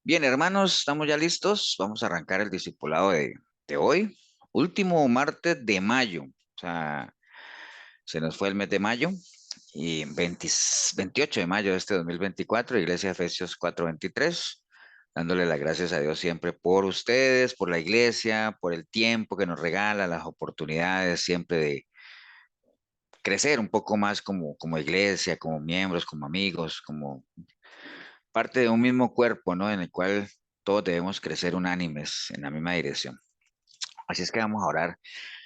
Bien, hermanos, estamos ya listos. Vamos a arrancar el discipulado de hoy, último martes de mayo. O sea, se nos fue el mes de mayo y 28 de mayo de este 2024, Iglesia de Efesios 4:23, dándole las gracias a Dios siempre por ustedes, por la iglesia, por el tiempo que nos regala, las oportunidades siempre de crecer un poco más como iglesia, como miembros, como amigos, como parte de un mismo cuerpo, ¿no? En el cual todos debemos crecer unánimes en la misma dirección. Así es que vamos a orar.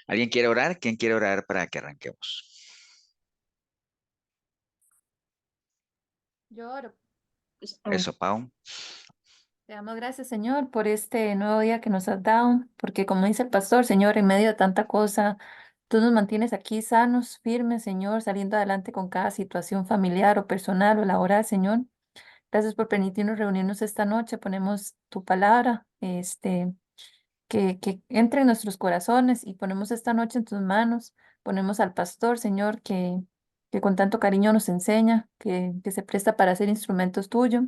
¿Alguien quiere orar? ¿Quién quiere orar para que arranquemos? Yo oro. Eso, Pau. Te damos gracias, Señor, por este nuevo día que nos has dado, porque como dice el pastor, Señor, en medio de tanta cosa, tú nos mantienes aquí sanos, firmes, Señor, saliendo adelante con cada situación familiar o personal o laboral, Señor. Gracias por permitirnos reunirnos esta noche. Ponemos tu palabra, que entre en nuestros corazones y ponemos esta noche en tus manos. Ponemos al pastor, Señor, que con tanto cariño nos enseña, que se presta para ser instrumentos tuyos.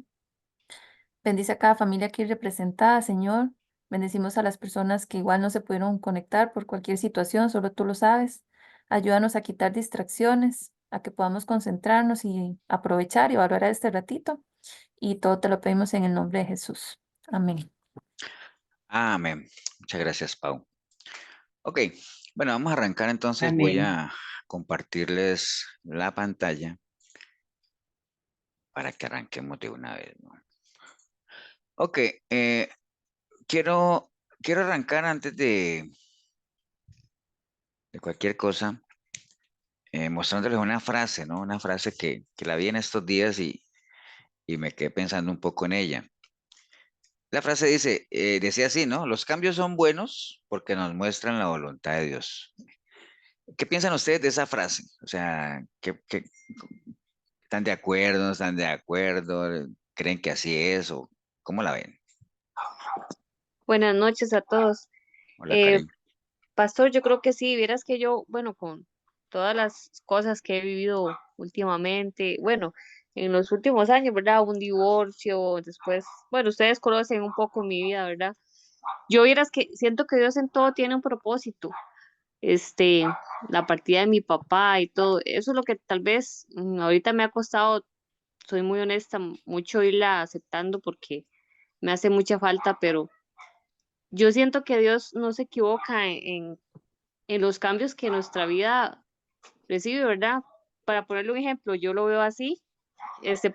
Bendice a cada familia aquí representada, Señor. Bendecimos a las personas que igual no se pudieron conectar por cualquier situación, solo tú lo sabes. Ayúdanos a quitar distracciones, a que podamos concentrarnos y aprovechar y valorar este ratito. Y todo te lo pedimos en el nombre de Jesús. Amén. Amén. Muchas gracias, Pau. Ok, bueno, vamos a arrancar entonces. Voy Amén. a compartirles la pantalla para que arranquemos de una vez, ¿no? Ok, quiero, quiero arrancar antes de cualquier cosa, mostrándoles una frase, ¿no? Una frase que la vi en estos días y me quedé pensando un poco en ella. La frase dice, decía así, ¿no? Los cambios son buenos porque nos muestran la voluntad de Dios. ¿Qué piensan ustedes de esa frase? O sea, están de acuerdo, no están de acuerdo? ¿Creen que así es o cómo la ven? Buenas noches a todos. Hola, Eh, Karim. Pastor, yo creo que sí, vieras que yo, bueno, con todas las cosas que he vivido últimamente, bueno, en los últimos años, ¿verdad? Un divorcio, después, bueno, ustedes conocen un poco mi vida, ¿verdad? Yo vieras que siento que Dios en todo tiene un propósito. Este, la partida de mi papá y todo, eso es lo que tal vez ahorita me ha costado, soy muy honesta, mucho irla aceptando porque me hace mucha falta, pero yo siento que Dios no se equivoca en los cambios que nuestra vida recibe, ¿verdad? Para ponerle un ejemplo, yo lo veo así.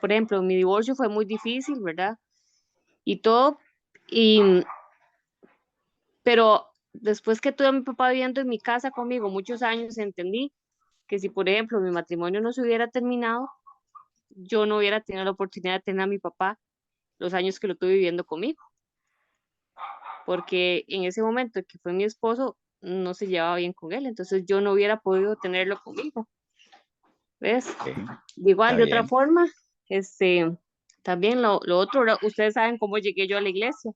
Por ejemplo, mi divorcio fue muy difícil, ¿verdad? Y todo. Y, pero después que tuve a mi papá viviendo en mi casa conmigo muchos años, entendí que si, por ejemplo, mi matrimonio no se hubiera terminado, yo no hubiera tenido la oportunidad de tener a mi papá los años que lo tuve viviendo conmigo. Porque en ese momento que fue mi esposo, no se llevaba bien con él, entonces yo no hubiera podido tenerlo conmigo, ¿ves? Ok, De igual, está de otra bien. forma, también lo otro, ¿verdad? Ustedes saben cómo llegué yo a la iglesia,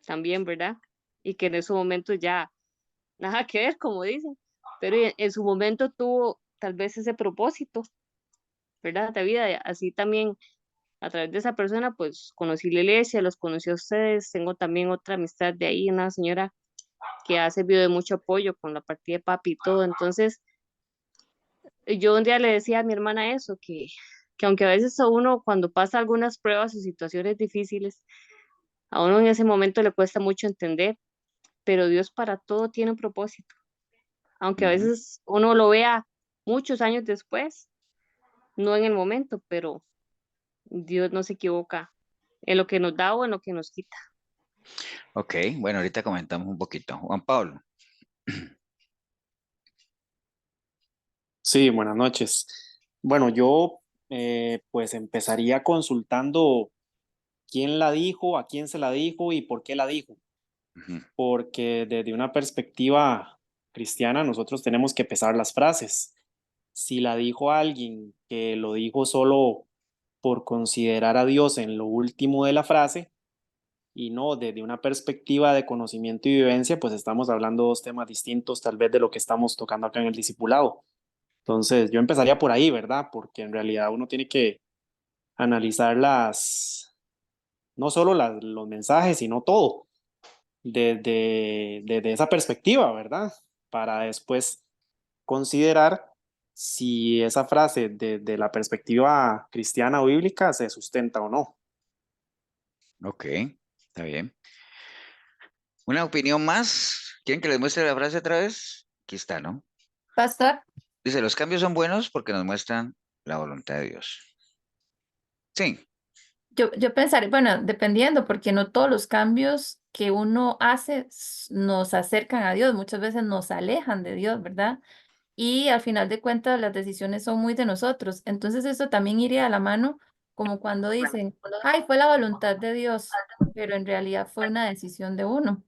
también, ¿verdad? Y que en ese momento ya nada que ver, como dicen, pero en su momento tuvo tal vez ese propósito, ¿verdad? De vida, así también a través de esa persona, pues conocí la iglesia, los conocí a ustedes, tengo también otra amistad de ahí, una señora que ha servido de mucho apoyo con la partida de papi y todo. Entonces, yo un día le decía a mi hermana eso, que aunque a veces a uno cuando pasa algunas pruebas o situaciones difíciles, a uno en ese momento le cuesta mucho entender, pero Dios para todo tiene un propósito. Aunque a Ujú. veces uno lo vea muchos años después, no en el momento, pero Dios no se equivoca en lo que nos da o en lo que nos quita. Ok, bueno, ahorita comentamos un poquito. Juan Pablo. Sí, buenas noches. Bueno, yo pues empezaría consultando quién la dijo, a quién se la dijo y por qué la dijo, Ujú. porque desde una perspectiva cristiana nosotros tenemos que pesar las frases. Si la dijo alguien que lo dijo solo por considerar a Dios en lo último de la frase y no desde una perspectiva de conocimiento y vivencia, pues estamos hablando dos temas distintos tal vez de lo que estamos tocando acá en el discipulado. Entonces, yo empezaría por ahí, ¿verdad? Porque en realidad uno tiene que analizar no solo los mensajes, sino todo, desde esa perspectiva, ¿verdad? Para después considerar si esa frase de la perspectiva cristiana o bíblica se sustenta o no. Ok, está bien. ¿Una opinión más? ¿Quieren que les muestre la frase otra vez? Aquí está, ¿no? Pastor, Dice, los cambios son buenos porque nos muestran la voluntad de Dios. Sí, yo pensaré, bueno, dependiendo, porque no todos los cambios que uno hace nos acercan a Dios, muchas veces nos alejan de Dios, ¿verdad? Y al final de cuentas las decisiones son muy de nosotros. Entonces eso también iría a la mano, como cuando dicen, ay, fue la voluntad de Dios, pero en realidad fue una decisión de uno.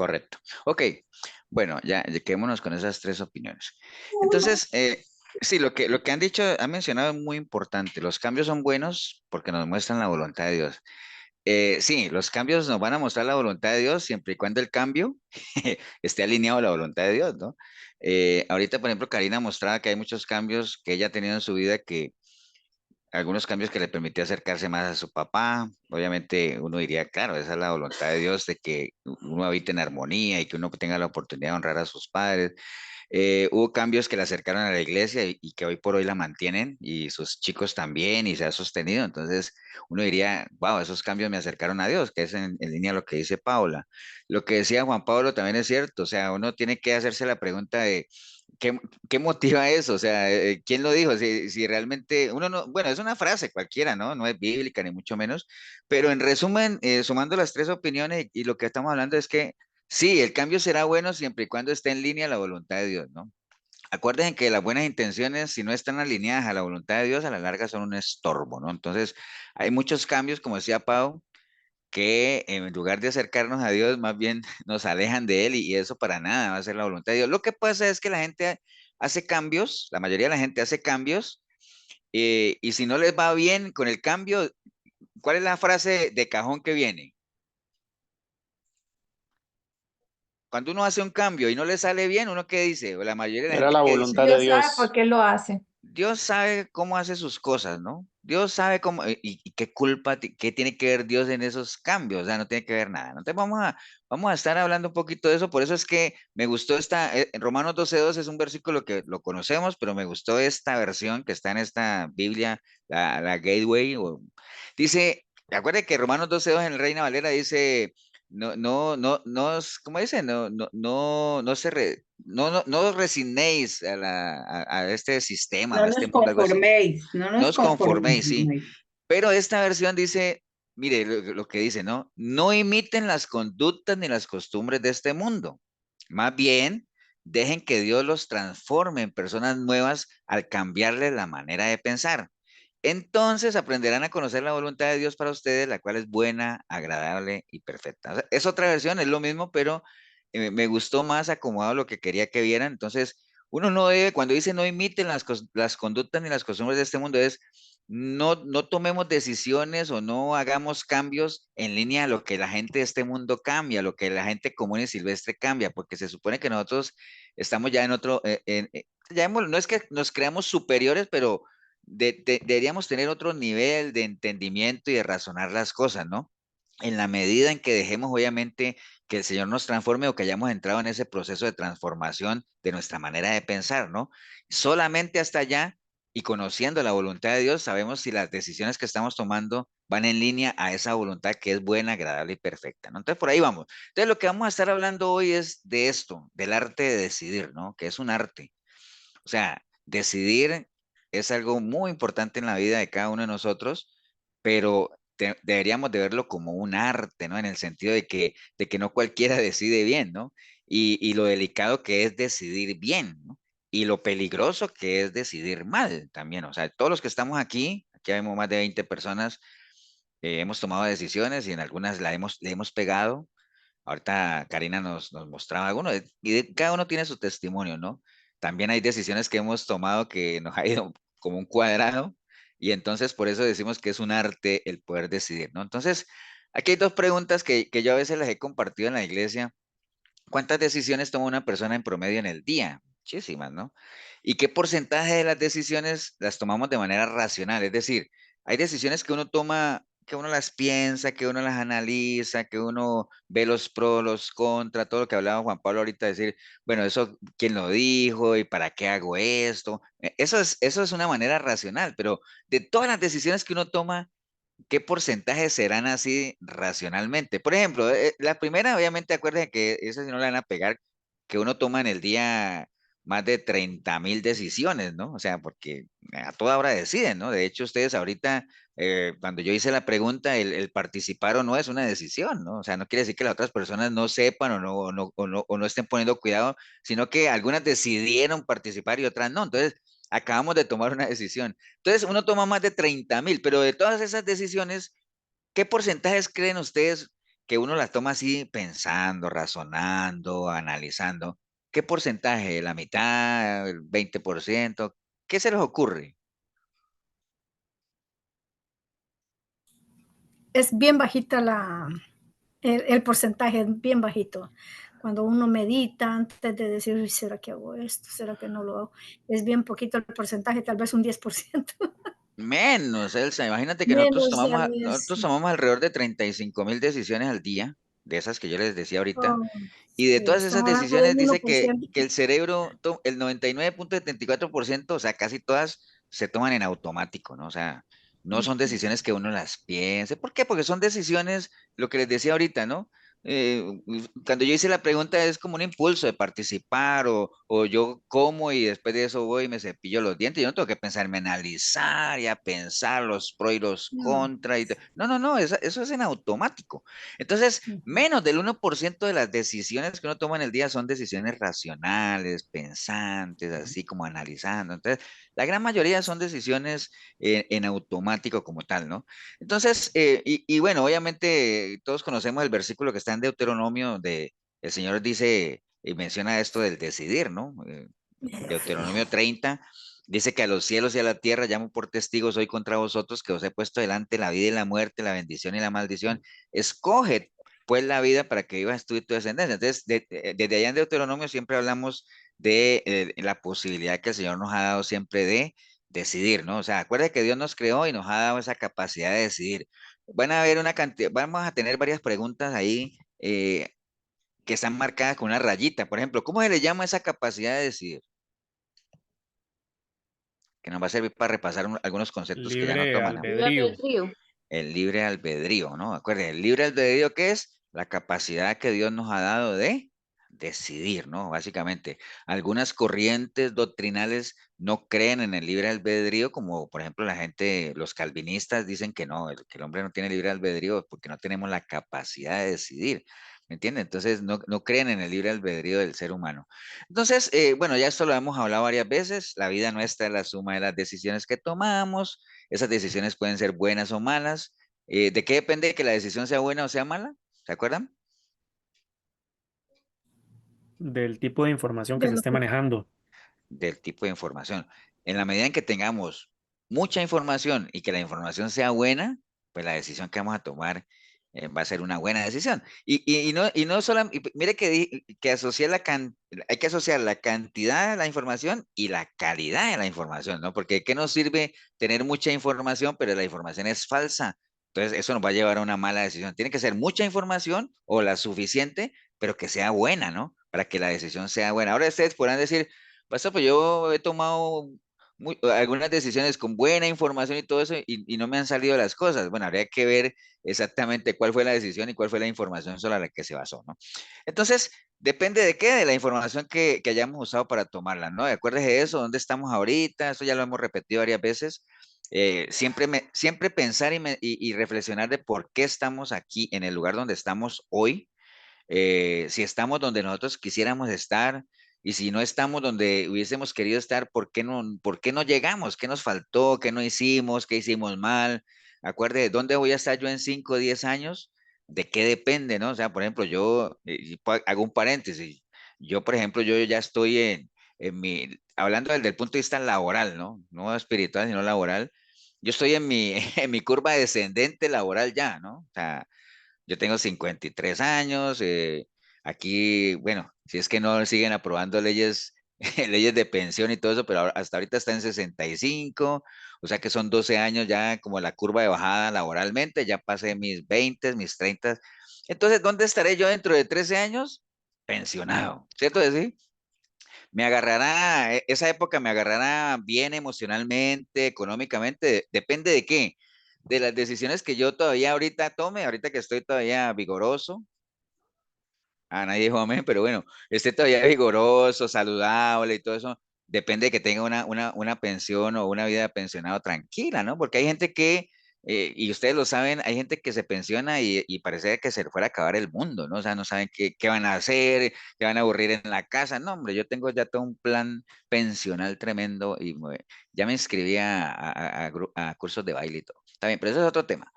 correcto. Ok, bueno, ya quedémonos con esas tres opiniones. Entonces, sí, lo que han dicho, han mencionado es muy importante. Los cambios son buenos porque nos muestran la voluntad de Dios. Sí, los cambios nos van a mostrar la voluntad de Dios siempre y cuando el cambio esté alineado a la voluntad de Dios, ¿no? Ahorita, por ejemplo, Karina mostraba que hay muchos cambios que ella ha tenido en su vida, que algunos cambios que le permitió acercarse más a su papá. Obviamente uno diría, claro, esa es la voluntad de Dios, de que uno habite en armonía y que uno tenga la oportunidad de honrar a sus padres. Hubo cambios que la acercaron a la iglesia y que hoy por hoy la mantienen, y sus chicos también, y se ha sostenido. Entonces uno diría, wow, esos cambios me acercaron a Dios, que es en línea a lo que dice Paula. Lo que decía Juan Pablo también es cierto, o sea, uno tiene que hacerse la pregunta de ¿qué, qué motiva eso? O sea, ¿quién lo dijo? Si realmente, uno no, bueno, es una frase cualquiera, ¿no? No es bíblica ni mucho menos, pero en resumen, sumando las tres opiniones y lo que estamos hablando es que sí, el cambio será bueno siempre y cuando esté en línea a la voluntad de Dios, ¿no? Acuérdense que las buenas intenciones, si no están alineadas a la voluntad de Dios, a la larga son un estorbo, ¿no? Entonces, hay muchos cambios, como decía Pau, que en lugar de acercarnos a Dios, más bien nos alejan de Él, y eso para nada va a ser la voluntad de Dios. Lo que pasa es que la gente hace cambios, la mayoría de la gente hace cambios, y si no les va bien con el cambio, ¿cuál es la frase de cajón que viene? Cuando uno hace un cambio y no le sale bien, ¿uno qué dice? O la mayoría de la Era gente la qué dice. voluntad de Dios sabe por Dios. qué lo hace. Dios sabe cómo hace sus cosas, ¿no? Dios sabe cómo, y qué culpa, qué tiene que ver Dios en esos cambios, o sea, no tiene que ver nada, ¿no? Entonces vamos a estar hablando un poquito de eso, por eso es que me gustó en Romanos 12:2 es un versículo que lo conocemos, pero me gustó esta versión que está en esta Biblia, la Gateway, dice, acuérdate que Romanos 12:2 en el Reina Valera dice, no, ¿cómo dice? No os resignéis a este sistema o No a este nos mundo, algo así. conforméis, no No nos os conforméis, sí. conforméis. Pero esta versión dice, mire lo que dice, ¿no? No imiten las conductas ni las costumbres de este mundo. Más bien, dejen que Dios los transforme en personas nuevas al cambiarles la manera de pensar. Entonces aprenderán a conocer la voluntad de Dios para ustedes, la cual es buena, agradable y perfecta. O sea, es otra versión, es lo mismo, pero me gustó más acomodado lo que quería que vieran. Entonces, uno no debe, cuando dice no imiten las conductas ni las costumbres de este mundo, es no tomemos decisiones o no hagamos cambios en línea a lo que la gente de este mundo cambia, lo que la gente común y silvestre cambia, porque se supone que nosotros estamos ya en otro, no es que nos creamos superiores, pero deberíamos tener otro nivel de entendimiento y de razonar las cosas, ¿no? En la medida en que dejemos, obviamente, que el Señor nos transforme, o que hayamos entrado en ese proceso de transformación de nuestra manera de pensar, ¿no? Solamente hasta allá, y conociendo la voluntad de Dios, sabemos si las decisiones que estamos tomando van en línea a esa voluntad que es buena, agradable y perfecta, ¿no? Entonces, por ahí vamos. Entonces, lo que vamos a estar hablando hoy es de esto, del arte de decidir, ¿no? Que es un arte. O sea, decidir es algo muy importante en la vida de cada uno de nosotros, pero deberíamos de verlo como un arte, ¿no? En el sentido de que no cualquiera decide bien, ¿no? Y lo delicado que es decidir bien, ¿no? Y lo peligroso que es decidir mal también. O sea, todos los que estamos aquí hay más de 20 personas, hemos tomado decisiones y en algunas le hemos pegado. Ahorita Karina nos mostraba algunos, cada uno tiene su testimonio, ¿no? También hay decisiones que hemos tomado que nos ha ido como un cuadrado, y entonces por eso decimos que es un arte el poder decidir, ¿no? Entonces, aquí hay dos preguntas que yo a veces las he compartido en la iglesia. ¿Cuántas decisiones toma una persona en promedio en el día? Muchísimas, ¿no? ¿Y qué porcentaje de las decisiones las tomamos de manera racional? Es decir, hay decisiones que uno toma que uno las piensa, que uno las analiza, que uno ve los pros, los contras, todo lo que hablaba Juan Pablo ahorita, decir, bueno, eso, ¿quién lo dijo? ¿Y para qué hago esto? Eso es una manera racional, pero de todas las decisiones que uno toma, ¿qué porcentaje serán así racionalmente? Por ejemplo, la primera, obviamente, acuérdense que esa si no la van a pegar, que uno toma en el día más de 30.000 decisiones, ¿no? O sea, porque a toda hora deciden, ¿no? De hecho, ustedes ahorita, cuando yo hice la pregunta, el participar o no es una decisión, ¿no? O sea, no quiere decir que las otras personas no sepan o no estén poniendo cuidado, sino que algunas decidieron participar y otras no. Entonces, acabamos de tomar una decisión. Entonces, uno toma más de 30.000, pero de todas esas decisiones, ¿qué porcentajes creen ustedes que uno las toma así pensando, razonando, analizando? ¿Qué porcentaje? ¿La mitad? ¿El 20%? ¿Qué se les ocurre? Es bien bajita el porcentaje, es bien bajito. Cuando uno medita antes de decir, ¿será que hago esto? ¿Será que no lo hago? Es bien poquito el porcentaje, tal vez un 10%. Menos, Elsa. Imagínate que Menos ya nosotros es. tomamos alrededor de 35.000 decisiones al día, de esas que yo les decía ahorita. Oh, Y de sí, todas esas estamos hablando del decisiones dice que, 1%. que el cerebro, el 99.74%, o sea, casi todas se toman en automático, ¿no? O sea, no son decisiones que uno las piense. ¿Por qué? Porque son decisiones, lo que les decía ahorita, ¿no? Cuando yo hice la pregunta es como un impulso de participar o yo como y después de eso voy y me cepillo los dientes. Yo no tengo que pensarme en analizar y a pensar los pros y los No. contras. No, no, no, eso es en automático. Entonces, menos del 1% de las decisiones que uno toma en el día son decisiones racionales, pensantes, así como analizando. Entonces, la gran mayoría son decisiones en automático como tal, ¿no? Entonces, y bueno, obviamente todos conocemos el versículo que está en Deuteronomio, donde el Señor dice y menciona esto del decidir, ¿no? Deuteronomio 30 dice que a los cielos y a la tierra llamo por testigos hoy contra vosotros que os he puesto delante la vida y la muerte, la bendición y la maldición. Escoge pues la vida para que vivas tú y tu descendencia. Entonces, desde allá en Deuteronomio siempre hablamos de la posibilidad que el Señor nos ha dado siempre de decidir, ¿no? O sea, acuérdate que Dios nos creó y nos ha dado esa capacidad de decidir. Van a haber una cantidad, vamos a tener varias preguntas ahí que están marcadas con una rayita. Por ejemplo, ¿cómo se le llama esa capacidad de decidir? Que nos va a servir para repasar algunos conceptos que ya no Libre toman. Libre albedrío. albedrío. El libre albedrío, ¿no? Acuérdense, el libre albedrío, ¿qué es? La capacidad que Dios nos ha dado de decidir, ¿no? Básicamente, algunas corrientes doctrinales no creen en el libre albedrío, como por ejemplo la gente, los calvinistas dicen que no, que el hombre no tiene libre albedrío porque no tenemos la capacidad de decidir, ¿me entienden? Entonces, no creen en el libre albedrío del ser humano. Entonces, bueno, ya esto lo hemos hablado varias veces, la vida nuestra es la suma de las decisiones que tomamos, esas decisiones pueden ser buenas o malas. ¿De qué depende que la decisión sea buena o sea mala? ¿Se acuerdan? Del tipo de información que De se lo esté que, manejando. Del tipo de información. En la medida en que tengamos mucha información y que la información sea buena, pues la decisión que vamos a tomar va a ser una buena decisión. Y no solo, mire que hay que asociar la cantidad de la información y la calidad de la información, ¿no? Porque ¿qué nos sirve tener mucha información, pero la información es falsa? Entonces, eso nos va a llevar a una mala decisión. Tiene que ser mucha información o la suficiente, pero que sea buena, ¿no? Para que la decisión sea buena. Ahora ustedes podrán decir, pasa, pues yo he tomado algunas decisiones con buena información y todo eso y no me han salido las cosas. Bueno, habría que ver exactamente cuál fue la decisión y cuál fue la información sobre la que se basó, ¿no? Entonces, depende de qué, de la información que hayamos usado para tomarla, ¿no? Acuérdese de eso, dónde estamos ahorita, eso ya lo hemos repetido varias veces. Siempre pensar y reflexionar de por qué estamos aquí en el lugar donde estamos hoy, si estamos donde nosotros quisiéramos estar y si no estamos donde hubiésemos querido estar, por qué no llegamos? ¿Qué nos faltó? ¿Qué no hicimos? ¿Qué hicimos mal? Acuerde, ¿dónde voy a estar yo en 5 o 10 años? ¿De qué depende, no? O sea, por ejemplo, yo hago un paréntesis. Yo, por ejemplo, yo ya estoy hablando desde el punto de vista laboral, ¿no? No espiritual, sino laboral. Yo estoy en en mi curva descendente laboral ya, ¿no? O sea, yo tengo 53 años. Aquí, bueno, si es que no siguen aprobando leyes leyes de pensión y todo eso, pero hasta ahorita está en 65, o sea que son 12 años ya como la curva de bajada laboralmente, ya pasé mis 20, mis 30. Entonces, ¿dónde estaré yo dentro de 13 años? Pensionado, ¿cierto de sí? Me agarrará, esa época me agarrará bien emocionalmente, económicamente, depende de qué, de las decisiones que yo todavía ahorita tome, ahorita que estoy todavía vigoroso. Nadie dijo amén, pero bueno, esté todavía vigoroso, saludable y todo eso, depende de que tenga una pensión o una vida de pensionado tranquila, ¿no? Porque hay gente que, y ustedes lo saben, hay gente que se pensiona y parece que se le fuera a acabar el mundo, ¿no? O sea, no saben qué van a hacer, qué van a aburrir en la casa. No, hombre, yo tengo ya todo un plan pensional tremendo y ya me inscribí a cursos de baile y todo. Está bien, pero eso es otro tema.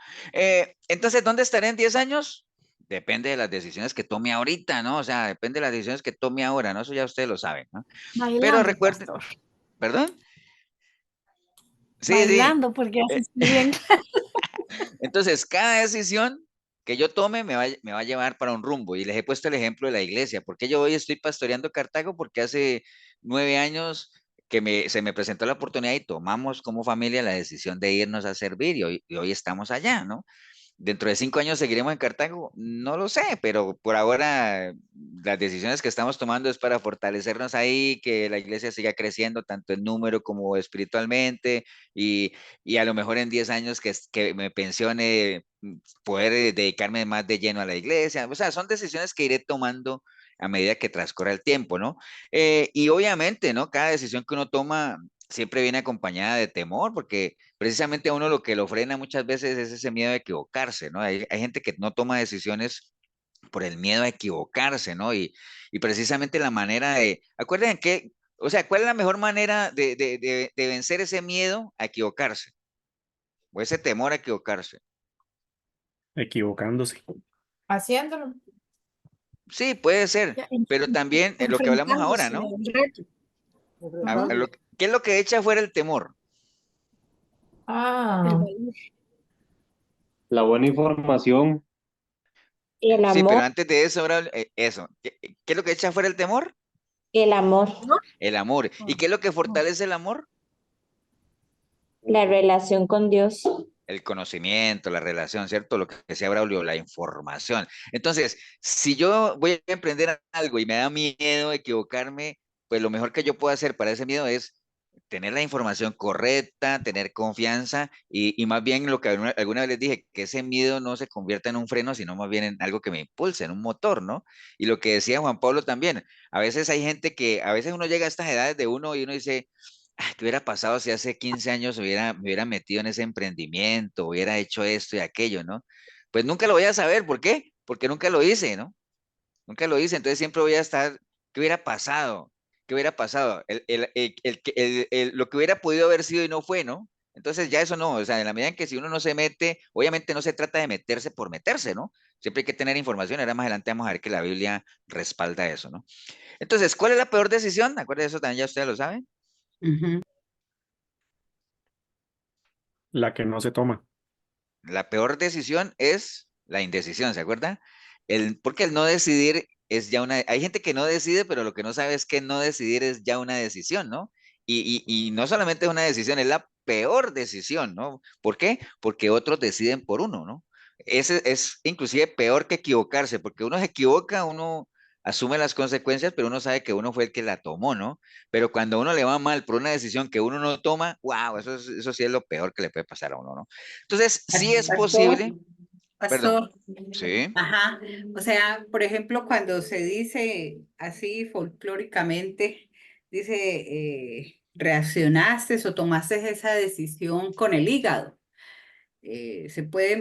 Entonces, ¿dónde estaré en 10 años? Depende de las decisiones que tome ahorita, ¿no? O sea, depende de las decisiones que tome ahora, ¿no? Eso ya ustedes lo saben, ¿no? Pero Bailando, recuerden, pastor. ¿perdón? Sí, sí. Bailando, porque Eh, así estoy bien. Entonces, cada decisión que yo tome me va a llevar para un rumbo. Y les he puesto el ejemplo de la iglesia. ¿Por qué yo hoy estoy pastoreando Cartago? Porque hace 9 años que se me presentó la oportunidad y tomamos como familia la decisión de irnos a servir y hoy estamos allá, ¿no? Dentro de 5 años seguiremos en Cartago, no lo sé, pero por ahora las decisiones que estamos tomando es para fortalecernos ahí, que la iglesia siga creciendo tanto en número como espiritualmente y a lo mejor en 10 años que me pensione, poder dedicarme más de lleno a la iglesia. O sea, son decisiones que iré tomando a medida que transcurra el tiempo, ¿no? Y obviamente, ¿no? Cada decisión que uno toma siempre viene acompañada de temor, porque precisamente a uno lo que lo frena muchas veces es ese miedo de equivocarse, ¿no? Hay gente que no toma decisiones por el miedo a equivocarse, ¿no? Y precisamente la manera acuérdense que, o sea, ¿cuál es la mejor manera de vencer ese miedo a equivocarse? O ese temor a equivocarse. Equivocándose. Haciéndolo. Sí, puede ser, Ya, pero también lo que hablamos ahora, enfrentándose ¿no? al reto. Ajá. ¿Qué es lo que echa fuera el temor? El Ah, valor. La buena información. El Sí, pero amor, antes de eso, ahora, eso, ¿qué es lo que echa fuera el temor? el amor, ¿No? El amor. ¿Y qué es lo que fortalece el amor? la relación con Dios. El conocimiento, la relación, ¿cierto? Lo que decía Braulio, la información. Entonces, si yo voy a emprender algo y me da miedo equivocarme, pues lo mejor que yo puedo hacer para ese miedo es tener la información correcta, tener confianza y más bien lo que alguna vez les dije, que ese miedo no se convierta en un freno, sino más bien en algo que me impulse, en un motor, ¿no? Y lo que decía Juan Pablo también, a veces hay gente que, a veces uno llega a estas edades de uno y uno dice, ¿qué hubiera pasado si hace 15 años me hubiera metido en ese emprendimiento, hubiera hecho esto y aquello, ¿no? Pues nunca lo voy a saber, ¿por qué? Porque nunca lo hice, ¿no? Nunca lo hice, entonces siempre voy a estar, ¿qué hubiera pasado? ¿Qué hubiera pasado? Lo que hubiera podido haber sido y no fue, ¿no? Entonces ya eso no, o sea, en la medida en que si uno no se mete, obviamente no se trata de meterse por meterse, ¿no? Siempre hay que tener información, ahora más adelante vamos a ver que la Biblia respalda eso, ¿no? Entonces, ¿cuál es la peor decisión? Acuérdense, eso también ya ustedes lo saben. Ujú. La que no se toma. La peor decisión es la indecisión, ¿se acuerda? Porque el no decidir es ya hay gente que no decide, pero lo que no sabe es que no decidir es ya una decisión, ¿no? Y no solamente es una decisión, es la peor decisión, ¿no? ¿Por qué? Porque otros deciden por uno, ¿no? Ese es inclusive peor que equivocarse, porque uno se equivoca, uno asume las consecuencias, pero uno sabe que uno fue el que la tomó, ¿no? Pero cuando a uno le va mal por una decisión que uno no toma, wow, eso sí es lo peor que le puede pasar a uno, ¿no? Entonces, sí es Pastor, posible, perdón, pastor, sí, ajá. O sea, por ejemplo, cuando se dice así folclóricamente, dice, reaccionaste o tomaste esa decisión con el hígado. Se puede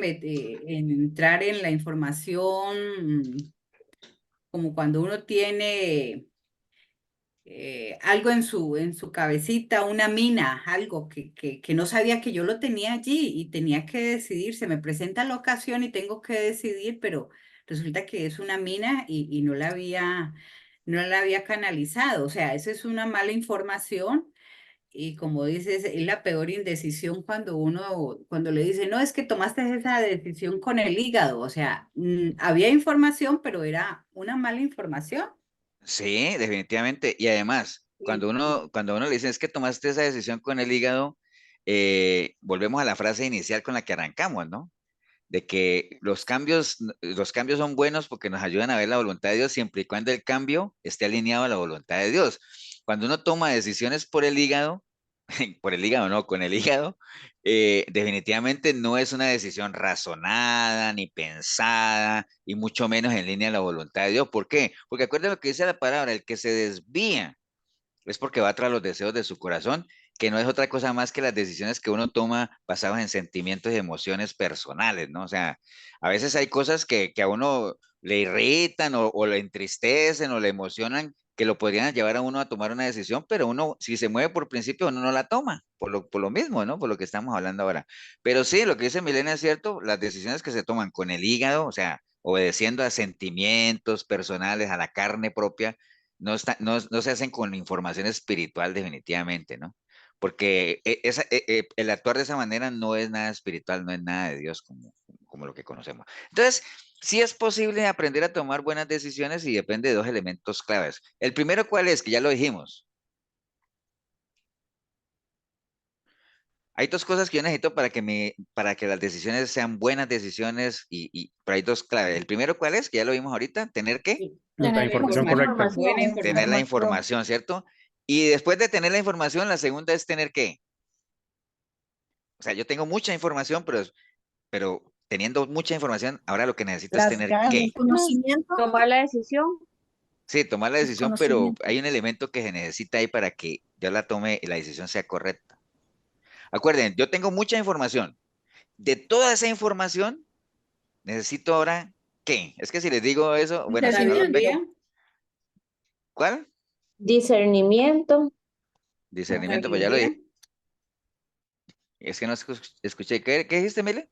entrar en la información como cuando uno tiene algo en su cabecita, una mina, algo que no sabía que yo lo tenía allí y tenía que decidir. Se me presenta la ocasión y tengo que decidir, pero resulta que es una mina y no la había canalizado. O sea, esa es una mala información. Y como dices, es la peor indecisión cuando le dice, no, es que tomaste esa decisión con el hígado. O sea, había información, pero era una mala información. sí, definitivamente. Y además, cuando uno le dice es que tomaste esa decisión con el hígado, volvemos a la frase inicial con la que arrancamos, ¿no? De que los cambios son buenos porque nos ayudan a ver la voluntad de Dios siempre y cuando el cambio esté alineado a la voluntad de Dios. Cuando uno toma decisiones por el hígado no, con el hígado, definitivamente no es una decisión razonada ni pensada y mucho menos en línea a la voluntad de Dios. ¿Por qué? Porque acuérdense lo que dice la palabra, el que se desvía es porque va tras los deseos de su corazón, que no es otra cosa más que las decisiones que uno toma basadas en sentimientos y emociones personales, ¿no? O sea, a veces hay cosas que a uno le irritan o le entristecen o le emocionan que lo podrían llevar a uno a tomar una decisión, pero uno, si se mueve por principio, uno no la toma, por lo mismo, ¿no? Por lo que estamos hablando ahora. Pero sí, lo que dice Milena es cierto, las decisiones que se toman con el hígado, o sea, obedeciendo a sentimientos personales, a la carne propia, no se hacen con información espiritual definitivamente, ¿no? Porque el actuar de esa manera no es nada espiritual, no es nada de Dios como lo que conocemos. Entonces, sí es posible aprender a tomar buenas decisiones y depende de dos elementos claves. El primero, ¿cuál es? Que ya lo dijimos. Hay dos cosas que yo necesito para que las decisiones sean buenas decisiones pero hay dos claves. El primero, ¿cuál es? Que ya lo vimos ahorita, tener que La Tener información Buena correcta. tener la información. información, ¿cierto? Y después de tener la información, la segunda es tener que. O sea, yo tengo mucha información, pero teniendo mucha información, ahora lo que necesito es Las tener ganas. que. El conocimiento, Tomar la decisión. Sí, tomar la el decisión, pero conocimiento. hay un elemento que se necesita ahí para que yo la tome y la decisión sea correcta. Acuérdense, yo tengo mucha información. De toda esa información, necesito ahora ¿qué? Es que si les digo eso, bueno, si no lo Discernimiento. pego, Sabiduría, ¿cuál? Discernimiento. Discernimiento, pues ya lo sabiduría, dije. Es que no escuché. ¿Qué dijiste, Mile?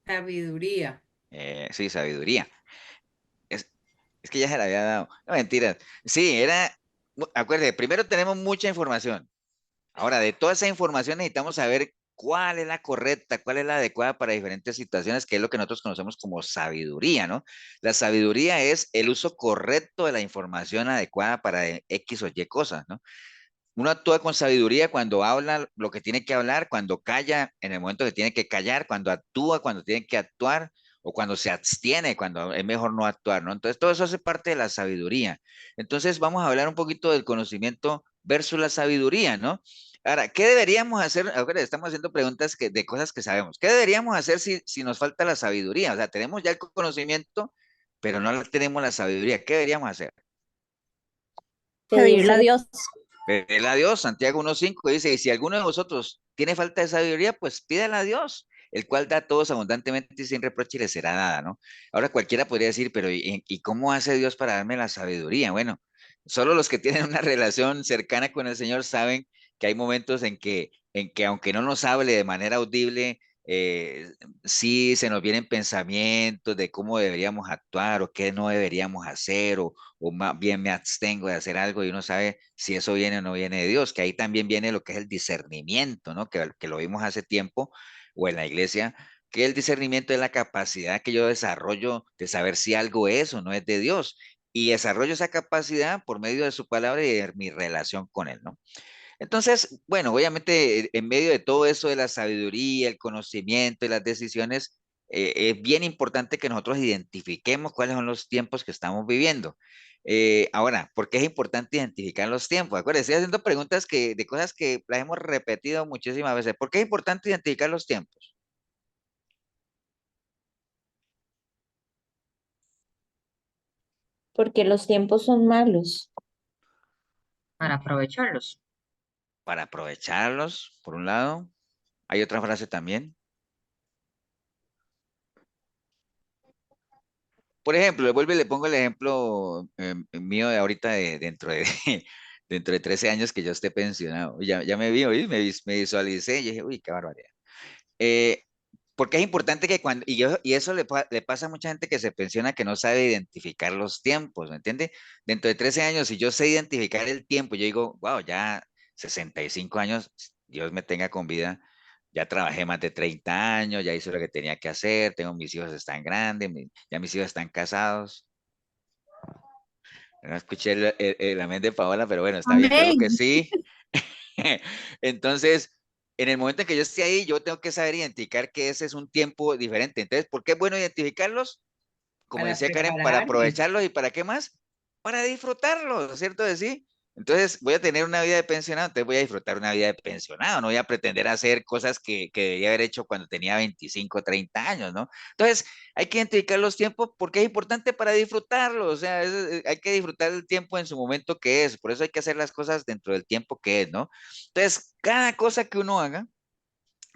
sabiduría. Sí, sabiduría. Es, es que ya se la había dado. No, mentiras. Sí, acuérdate, primero tenemos mucha información. Ahora, de toda esa información necesitamos saber cuál es la correcta, cuál es la adecuada para diferentes situaciones, que es lo que nosotros conocemos como sabiduría, ¿no? La sabiduría es el uso correcto de la información adecuada para X o Y cosas, ¿no? Uno actúa con sabiduría cuando habla lo que tiene que hablar, cuando calla en el momento que tiene que callar, cuando actúa cuando tiene que actuar o cuando se abstiene, cuando es mejor no actuar, ¿no? Entonces, todo eso hace parte de la sabiduría. Entonces, vamos a hablar un poquito del conocimiento versus la sabiduría, ¿no? Ahora, ¿qué deberíamos hacer? Ahora estamos haciendo preguntas de cosas que sabemos. ¿Qué deberíamos hacer si nos falta la sabiduría? O sea, tenemos ya el conocimiento, pero no tenemos la sabiduría. ¿Qué deberíamos hacer? Pedirle a Dios. Pedirle a Dios, Santiago 1.5 dice, y si alguno de vosotros tiene falta de sabiduría, pues pídala a Dios, el cual da a todos abundantemente y sin reproche y le será dada, ¿no? Ahora cualquiera podría decir, pero ¿y cómo hace Dios para darme la sabiduría? Bueno, solo los que tienen una relación cercana con el Señor saben que hay momentos en que aunque no nos hable de manera audible, sí se nos vienen pensamientos de cómo deberíamos actuar o qué no deberíamos hacer o más bien me abstengo de hacer algo y uno sabe si eso viene o no viene de Dios, que ahí también viene lo que es el discernimiento, ¿no? Que lo vimos hace tiempo o en la iglesia, que el discernimiento es la capacidad que yo desarrollo de saber si algo es o no es de Dios. Y desarrollo esa capacidad por medio de su palabra y de mi relación con Él, ¿no? Entonces, bueno, obviamente en medio de todo eso de la sabiduría, el conocimiento y las decisiones, es bien importante que nosotros identifiquemos cuáles son los tiempos que estamos viviendo. Ahora, ¿por qué es importante identificar los tiempos? Acuérdense, estoy haciendo preguntas de cosas que las hemos repetido muchísimas veces. ¿Por qué es importante identificar los tiempos? Porque los tiempos son malos. para aprovecharlos. Para aprovecharlos, por un lado. Hay otra frase también. Por ejemplo, le vuelvo y le pongo el ejemplo mío de ahorita dentro de 13 años que yo esté pensionado. Ya me vi, oí, me visualicé y dije, uy, qué barbaridad. Eh, porque es importante que y eso le pasa a mucha gente que se pensiona que no sabe identificar los tiempos, ¿me entiende? Dentro de 13 años, si yo sé identificar el tiempo, yo digo, wow, ya 65 años, Dios me tenga con vida, ya trabajé más de 30 años, ya hice lo que tenía que hacer, tengo mis hijos están grandes, ya mis hijos están casados. No escuché el amén de Paola, pero bueno, está bien, creo que Amén. sí. Entonces, en el momento en que yo esté ahí, yo tengo que saber identificar que ese es un tiempo diferente. Entonces, ¿por qué es bueno identificarlos? Como Para decía Karen, para prepararme. aprovecharlos y para qué más, para disfrutarlos, ¿cierto? De sí. Entonces voy a tener una vida de pensionado, entonces voy a disfrutar una vida de pensionado, no voy a pretender hacer cosas que debía haber hecho cuando tenía 25, 30 años, ¿no? Entonces hay que identificar los tiempos porque es importante para disfrutarlos, o sea, hay que disfrutar el tiempo en su momento que es, por eso hay que hacer las cosas dentro del tiempo que es, ¿no? Entonces, cada cosa que uno haga,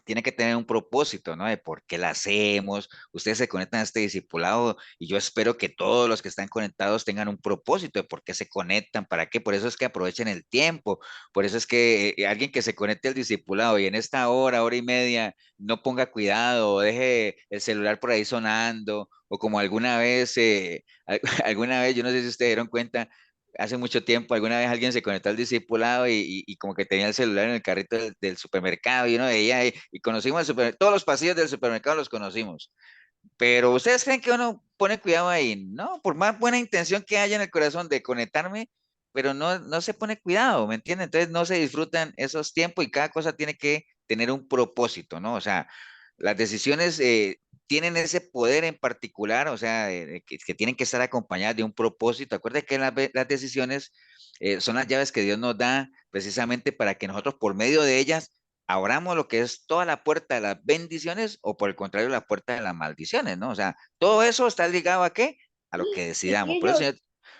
tiene que tener un propósito, ¿no? De por qué la hacemos. Ustedes se conectan a este discipulado y yo espero que todos los que están conectados tengan un propósito de por qué se conectan, para qué. Por eso es que aprovechen el tiempo. Por eso es que alguien que se conecte al discipulado y en esta hora, hora y media, no ponga cuidado o deje el celular por ahí sonando. O como alguna vez, alguna vez, yo no sé si ustedes dieron cuenta, hace mucho tiempo, alguna vez alguien se conectó al discipulado y como que tenía el celular en el carrito del supermercado y uno veía y conocimos todos los pasillos del supermercado los conocimos. Pero ¿ustedes creen que uno pone cuidado ahí? No, por más buena intención que haya en el corazón de conectarme, pero no se pone cuidado, ¿me entienden? Entonces no se disfrutan esos tiempos y cada cosa tiene que tener un propósito, ¿no? O sea, las decisiones tienen ese poder en particular, o sea, que tienen que estar acompañadas de un propósito. Acuérdense que las decisiones son las llaves que Dios nos da precisamente para que nosotros por medio de ellas abramos lo que es toda la puerta de las bendiciones o por el contrario la puerta de las maldiciones, ¿no? O sea, todo eso está ligado a qué? A lo que decidamos. Chiquillos,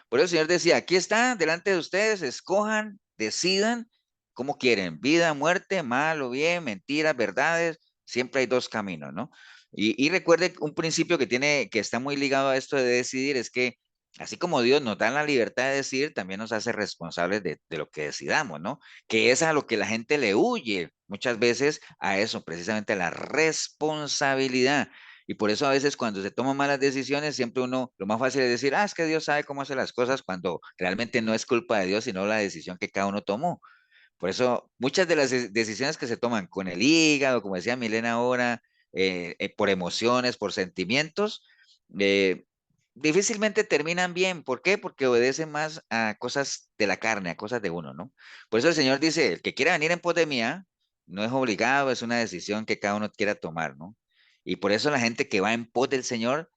Por eso el Señor decía, aquí está delante de ustedes, escojan, decidan cómo quieren, vida, muerte, mal o bien, mentiras, verdades, siempre hay dos caminos, ¿no? Y recuerde un principio que está muy ligado a esto de decidir, es que así como Dios nos da la libertad de decidir, también nos hace responsables de lo que decidamos, ¿no? Que es a lo que la gente le huye muchas veces, a eso, precisamente a la responsabilidad. Y por eso a veces cuando se toman malas decisiones, siempre uno, lo más fácil es decir, es que Dios sabe cómo hacer las cosas, cuando realmente no es culpa de Dios, sino la decisión que cada uno tomó. Por eso muchas de las decisiones que se toman con el hígado, como decía Milena ahora, por emociones, por sentimientos, eh, difícilmente terminan bien. ¿Por qué? Porque obedecen más a cosas de la carne, a cosas de uno, ¿no? Por eso el Señor dice, el que quiera venir en pos de mí, no es obligado, es una decisión que cada uno quiera tomar, ¿no? Y por eso la gente que va en pos del Señor,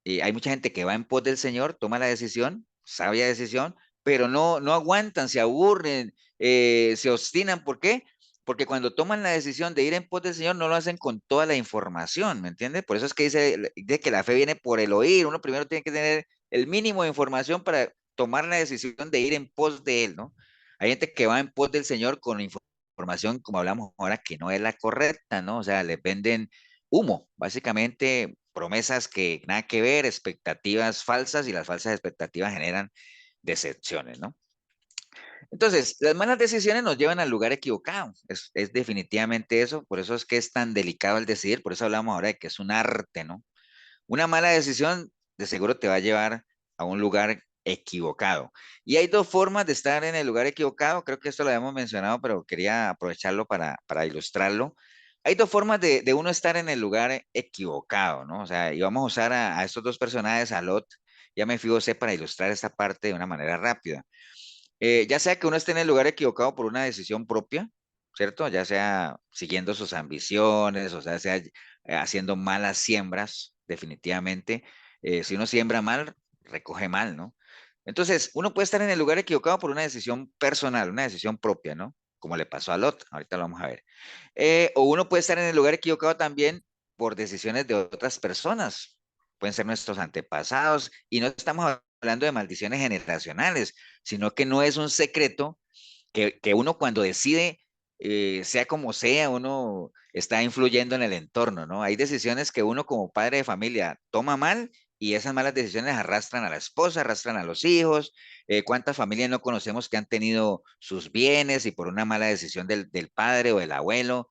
hay mucha gente que va en pos del Señor, toma la decisión, sabia decisión, pero no aguantan, se aburren, se obstinan. ¿Por qué? Porque cuando toman la decisión de ir en pos del Señor, no lo hacen con toda la información, ¿me entiendes? Por eso es que dice que la fe viene por el oír. Uno primero tiene que tener el mínimo de información para tomar la decisión de ir en pos de Él, ¿no? Hay gente que va en pos del Señor con información, como hablamos ahora, que no es la correcta, ¿no? O sea, les venden humo, básicamente promesas que nada que ver, expectativas falsas y las falsas expectativas generan decepciones, ¿no? Entonces, las malas decisiones nos llevan al lugar equivocado, es definitivamente eso, por eso es que es tan delicado el decidir, por eso hablamos ahora de que es un arte, ¿no? Una mala decisión de seguro te va a llevar a un lugar equivocado. Y hay dos formas de estar en el lugar equivocado. Creo que esto lo habíamos mencionado, pero quería aprovecharlo para ilustrarlo. Hay dos formas de uno estar en el lugar equivocado, ¿no? O sea, y vamos a usar a estos dos personajes, a Lot y a Mefiboset, para ilustrar esta parte de una manera rápida. Ya sea que uno esté en el lugar equivocado por una decisión propia, ¿cierto? Ya sea siguiendo sus ambiciones, o sea haciendo malas siembras, definitivamente. Si uno siembra mal, recoge mal, ¿no? Entonces, uno puede estar en el lugar equivocado por una decisión personal, una decisión propia, ¿no? Como le pasó a Lot, ahorita lo vamos a ver. O uno puede estar en el lugar equivocado también por decisiones de otras personas. Pueden ser nuestros antepasados, y no estamos hablando de maldiciones generacionales, sino que no es un secreto que uno cuando decide, sea como sea, uno está influyendo en el entorno, ¿no? Hay decisiones que uno como padre de familia toma mal y esas malas decisiones arrastran a la esposa, arrastran a los hijos. ¿Cuántas familias no conocemos que han tenido sus bienes y por una mala decisión del padre o del abuelo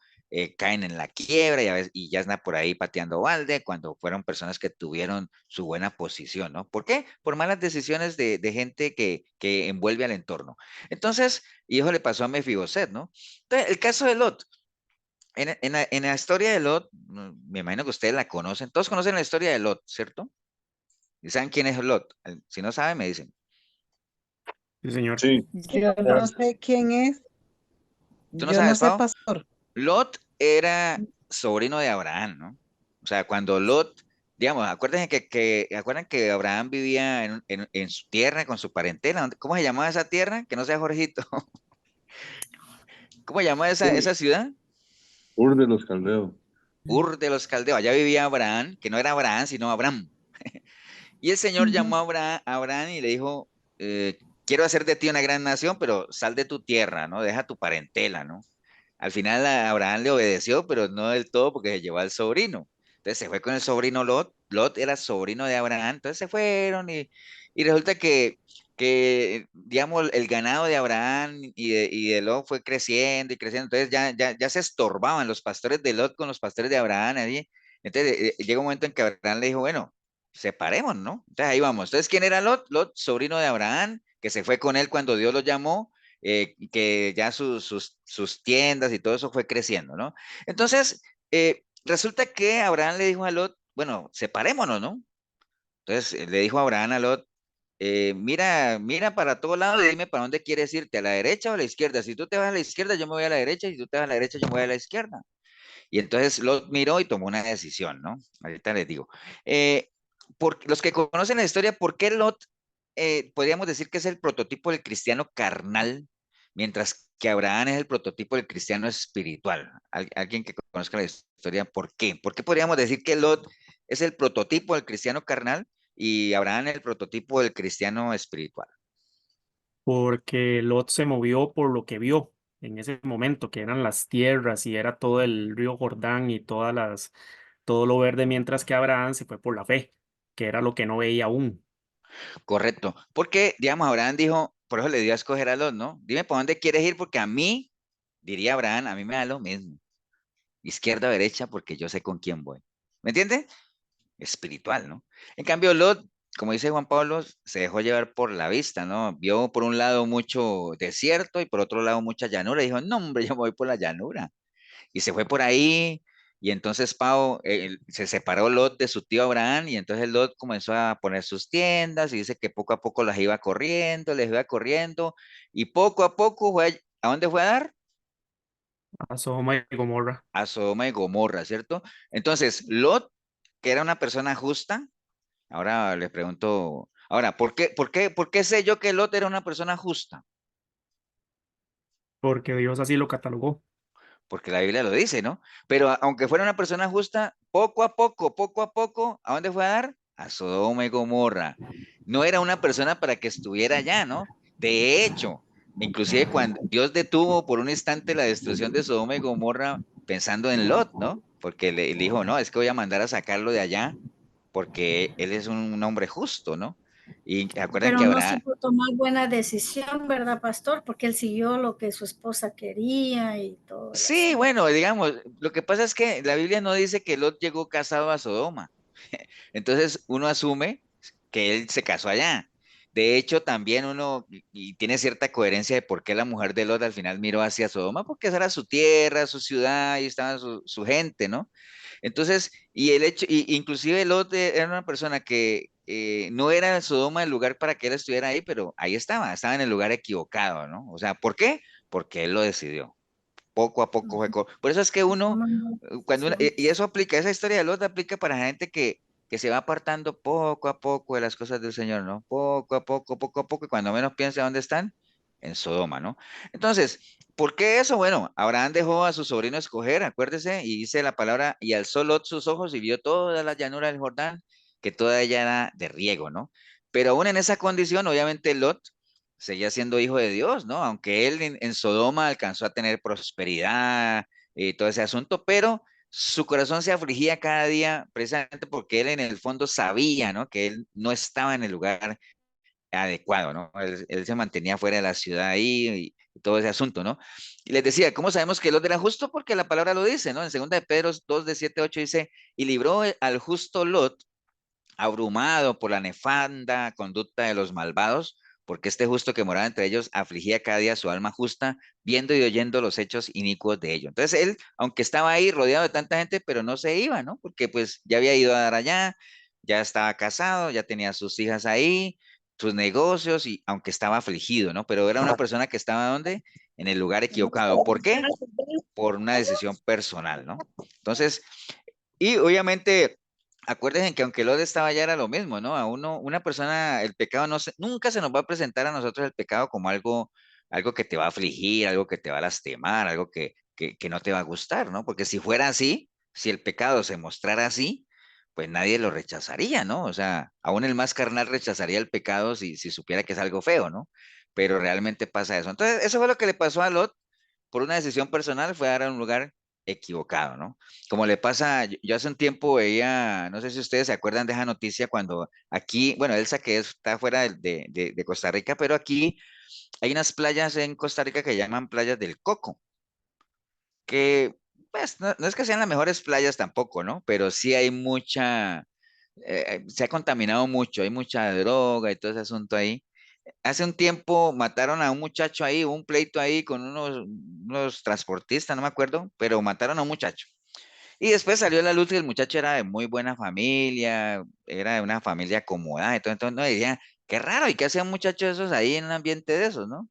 caen en la quiebra y ya están por ahí pateando balde cuando fueron personas que tuvieron su buena posición, ¿no? ¿Por qué? Por malas decisiones de gente que envuelve al entorno. Entonces, y eso le pasó a Mefiboset, ¿no? Entonces, el caso de Lot. En la historia de Lot, me imagino que ustedes la conocen. Todos conocen la historia de Lot, ¿cierto? ¿Y saben quién es Lot? Si no saben, me dicen. Sí, señor. Sí. Yo no sé quién es. ¿Tú no Yo no sabes, sé, Pau? pastor. Lot era sobrino de Abraham, ¿no? O sea, cuando Lot, digamos, acuérdense acuerdan que Abraham vivía en su tierra con su parentela. ¿Cómo se llamaba esa tierra? Que no sea Jorgito. ¿Cómo se llama esa ciudad? Ur de los Caldeos. Ur de los Caldeos. Allá vivía Abraham, que no era Abraham, sino Abraham. Y el Señor llamó a Abraham y le dijo, quiero hacer de ti una gran nación, pero sal de tu tierra, ¿no? Deja tu parentela, ¿no? Al final Abraham le obedeció, pero no del todo porque se llevó al sobrino. Entonces se fue con el sobrino Lot. Lot era sobrino de Abraham. Entonces se fueron y resulta digamos, el ganado de Abraham y de Lot fue creciendo y creciendo. Entonces ya se estorbaban los pastores de Lot con los pastores de Abraham allí. Entonces llega un momento en que Abraham le dijo, bueno, separemos, ¿no? Entonces ahí vamos. Entonces, ¿quién era Lot? Lot, sobrino de Abraham, que se fue con él cuando Dios lo llamó, que ya sus tiendas y todo eso fue creciendo, ¿no? Entonces, resulta que Abraham le dijo a Lot, bueno, separémonos, ¿no? Entonces le dijo Abraham a Lot, mira para todos lados y dime para dónde quieres irte, a la derecha o a la izquierda. Si tú te vas a la izquierda, yo me voy a la derecha, y si tú te vas a la derecha, yo me voy a la izquierda. Y entonces Lot miró y tomó una decisión, ¿no? Ahorita les digo. Por los que conocen la historia, ¿por qué Lot podríamos decir que es el prototipo del cristiano carnal, mientras que Abraham es el prototipo del cristiano espiritual? Alguien que conozca la historia, ¿por qué? ¿Por qué podríamos decir que Lot es el prototipo del cristiano carnal y Abraham el prototipo del cristiano espiritual? Porque Lot se movió por lo que vio en ese momento, que eran las tierras y era todo el río Jordán y todo lo verde, mientras que Abraham se fue por la fe, que era lo que no veía aún. Correcto, porque, digamos, Abraham dijo, por eso le dio a escoger a Lot, ¿no? Dime por dónde quieres ir, porque a mí, diría Abraham, a mí me da lo mismo, izquierda o derecha, porque yo sé con quién voy. ¿Me entiendes? Espiritual, ¿no? En cambio, Lot, como dice Juan Pablo, se dejó llevar por la vista, ¿no? Vio por un lado mucho desierto y por otro lado mucha llanura, y dijo, no, hombre, yo me voy por la llanura. Y se fue por ahí, y entonces Pau, se separó Lot de su tío Abraham, y entonces Lot comenzó a poner sus tiendas, y dice que poco a poco las iba corriendo, les iba corriendo, y poco a poco ¿a dónde fue a dar? A Sodoma y Gomorra. A Sodoma y Gomorra, ¿cierto? Entonces, Lot, que era una persona justa, ahora le pregunto, ahora, ¿por qué sé yo que Lot era una persona justa? Porque Dios así lo catalogó. Porque la Biblia lo dice, ¿no? Pero aunque fuera una persona justa, poco a poco, ¿a dónde fue a dar? A Sodoma y Gomorra. No era una persona para que estuviera allá, ¿no? De hecho, inclusive cuando Dios detuvo por un instante la destrucción de Sodoma y Gomorra pensando en Lot, ¿no? Porque le dijo, no, es que voy a mandar a sacarlo de allá porque él es un hombre justo, ¿no? Y acuerdan Pero que no habrá, supo tomar buena decisión, ¿verdad, pastor? Porque él siguió lo que su esposa quería y todo el sí, asunto. bueno, digamos, lo que pasa es que la Biblia no dice que Lot llegó casado a Sodoma. Entonces uno asume que él se casó allá. De hecho, también uno, y tiene cierta coherencia de por qué la mujer de Lot al final miró hacia Sodoma, porque esa era su tierra, su ciudad, y estaba su gente, ¿no? Entonces, y el hecho, y inclusive Lot era una persona que no era Sodoma el lugar para que él estuviera ahí, pero ahí estaba en el lugar equivocado, ¿no? O sea, ¿por qué? Porque él lo decidió. Poco a poco fue. Por eso es que uno, Tomando y decisiones. eso aplica, esa historia de Lot aplica para gente que se va apartando poco a poco de las cosas del Señor, ¿no? Poco a poco, y cuando menos piensa dónde están, en Sodoma, ¿no? Entonces, ¿por qué eso? Bueno, Abraham dejó a su sobrino escoger, acuérdese, y dice la palabra, y alzó Lot sus ojos y vio toda la llanura del Jordán, que toda ella era de riego, ¿no? Pero aún en esa condición, obviamente Lot seguía siendo hijo de Dios, ¿no? Aunque él en Sodoma alcanzó a tener prosperidad y todo ese asunto, pero su corazón se afligía cada día precisamente porque él en el fondo sabía, ¿no? Que él no estaba en el lugar adecuado, ¿no? Él se mantenía fuera de la ciudad ahí y todo ese asunto, ¿no? Y les decía, ¿cómo sabemos que Lot era justo? Porque la palabra lo dice, ¿no? En 2 de Pedro 2, de 7 a 8 dice, y libró al justo Lot abrumado por la nefanda conducta de los malvados, porque este justo que moraba entre ellos afligía cada día su alma justa, viendo y oyendo los hechos inicuos de ellos. Entonces él, aunque estaba ahí rodeado de tanta gente, pero no se iba, ¿no? Porque pues ya había ido a dar allá, ya estaba casado, ya tenía sus hijas ahí, sus negocios, y aunque estaba afligido, ¿no? Pero era una persona que estaba ¿dónde? En el lugar equivocado. ¿Por qué? Por una decisión personal, ¿no? Entonces, y obviamente, acuérdense que aunque Lot estaba allá era lo mismo, ¿no? A uno, una persona, el pecado nunca se nos va a presentar a nosotros el pecado como algo que te va a afligir, algo que te va a lastimar, algo que no te va a gustar, ¿no? Porque si fuera así, si el pecado se mostrara así, pues nadie lo rechazaría, ¿no? O sea, aún el más carnal rechazaría el pecado si supiera que es algo feo, ¿no? Pero realmente pasa eso. Entonces, eso fue lo que le pasó a Lot por una decisión personal, fue a dar a un lugar equivocado, ¿no? Como le pasa, yo hace un tiempo veía, no sé si ustedes se acuerdan de esa noticia cuando aquí, bueno, Elsa que está fuera de Costa Rica, pero aquí hay unas playas en Costa Rica que llaman playas del Coco, que pues no es que sean las mejores playas tampoco, ¿no? Pero sí hay se ha contaminado mucho, hay mucha droga y todo ese asunto ahí. Hace un tiempo mataron a un muchacho ahí, hubo un pleito ahí con unos transportistas, no me acuerdo, pero mataron a un muchacho. Y después salió a la luz que el muchacho era de muy buena familia, era de una familia acomodada, entonces no diría, qué raro, ¿y qué hacían muchachos esos ahí en un ambiente de esos, no?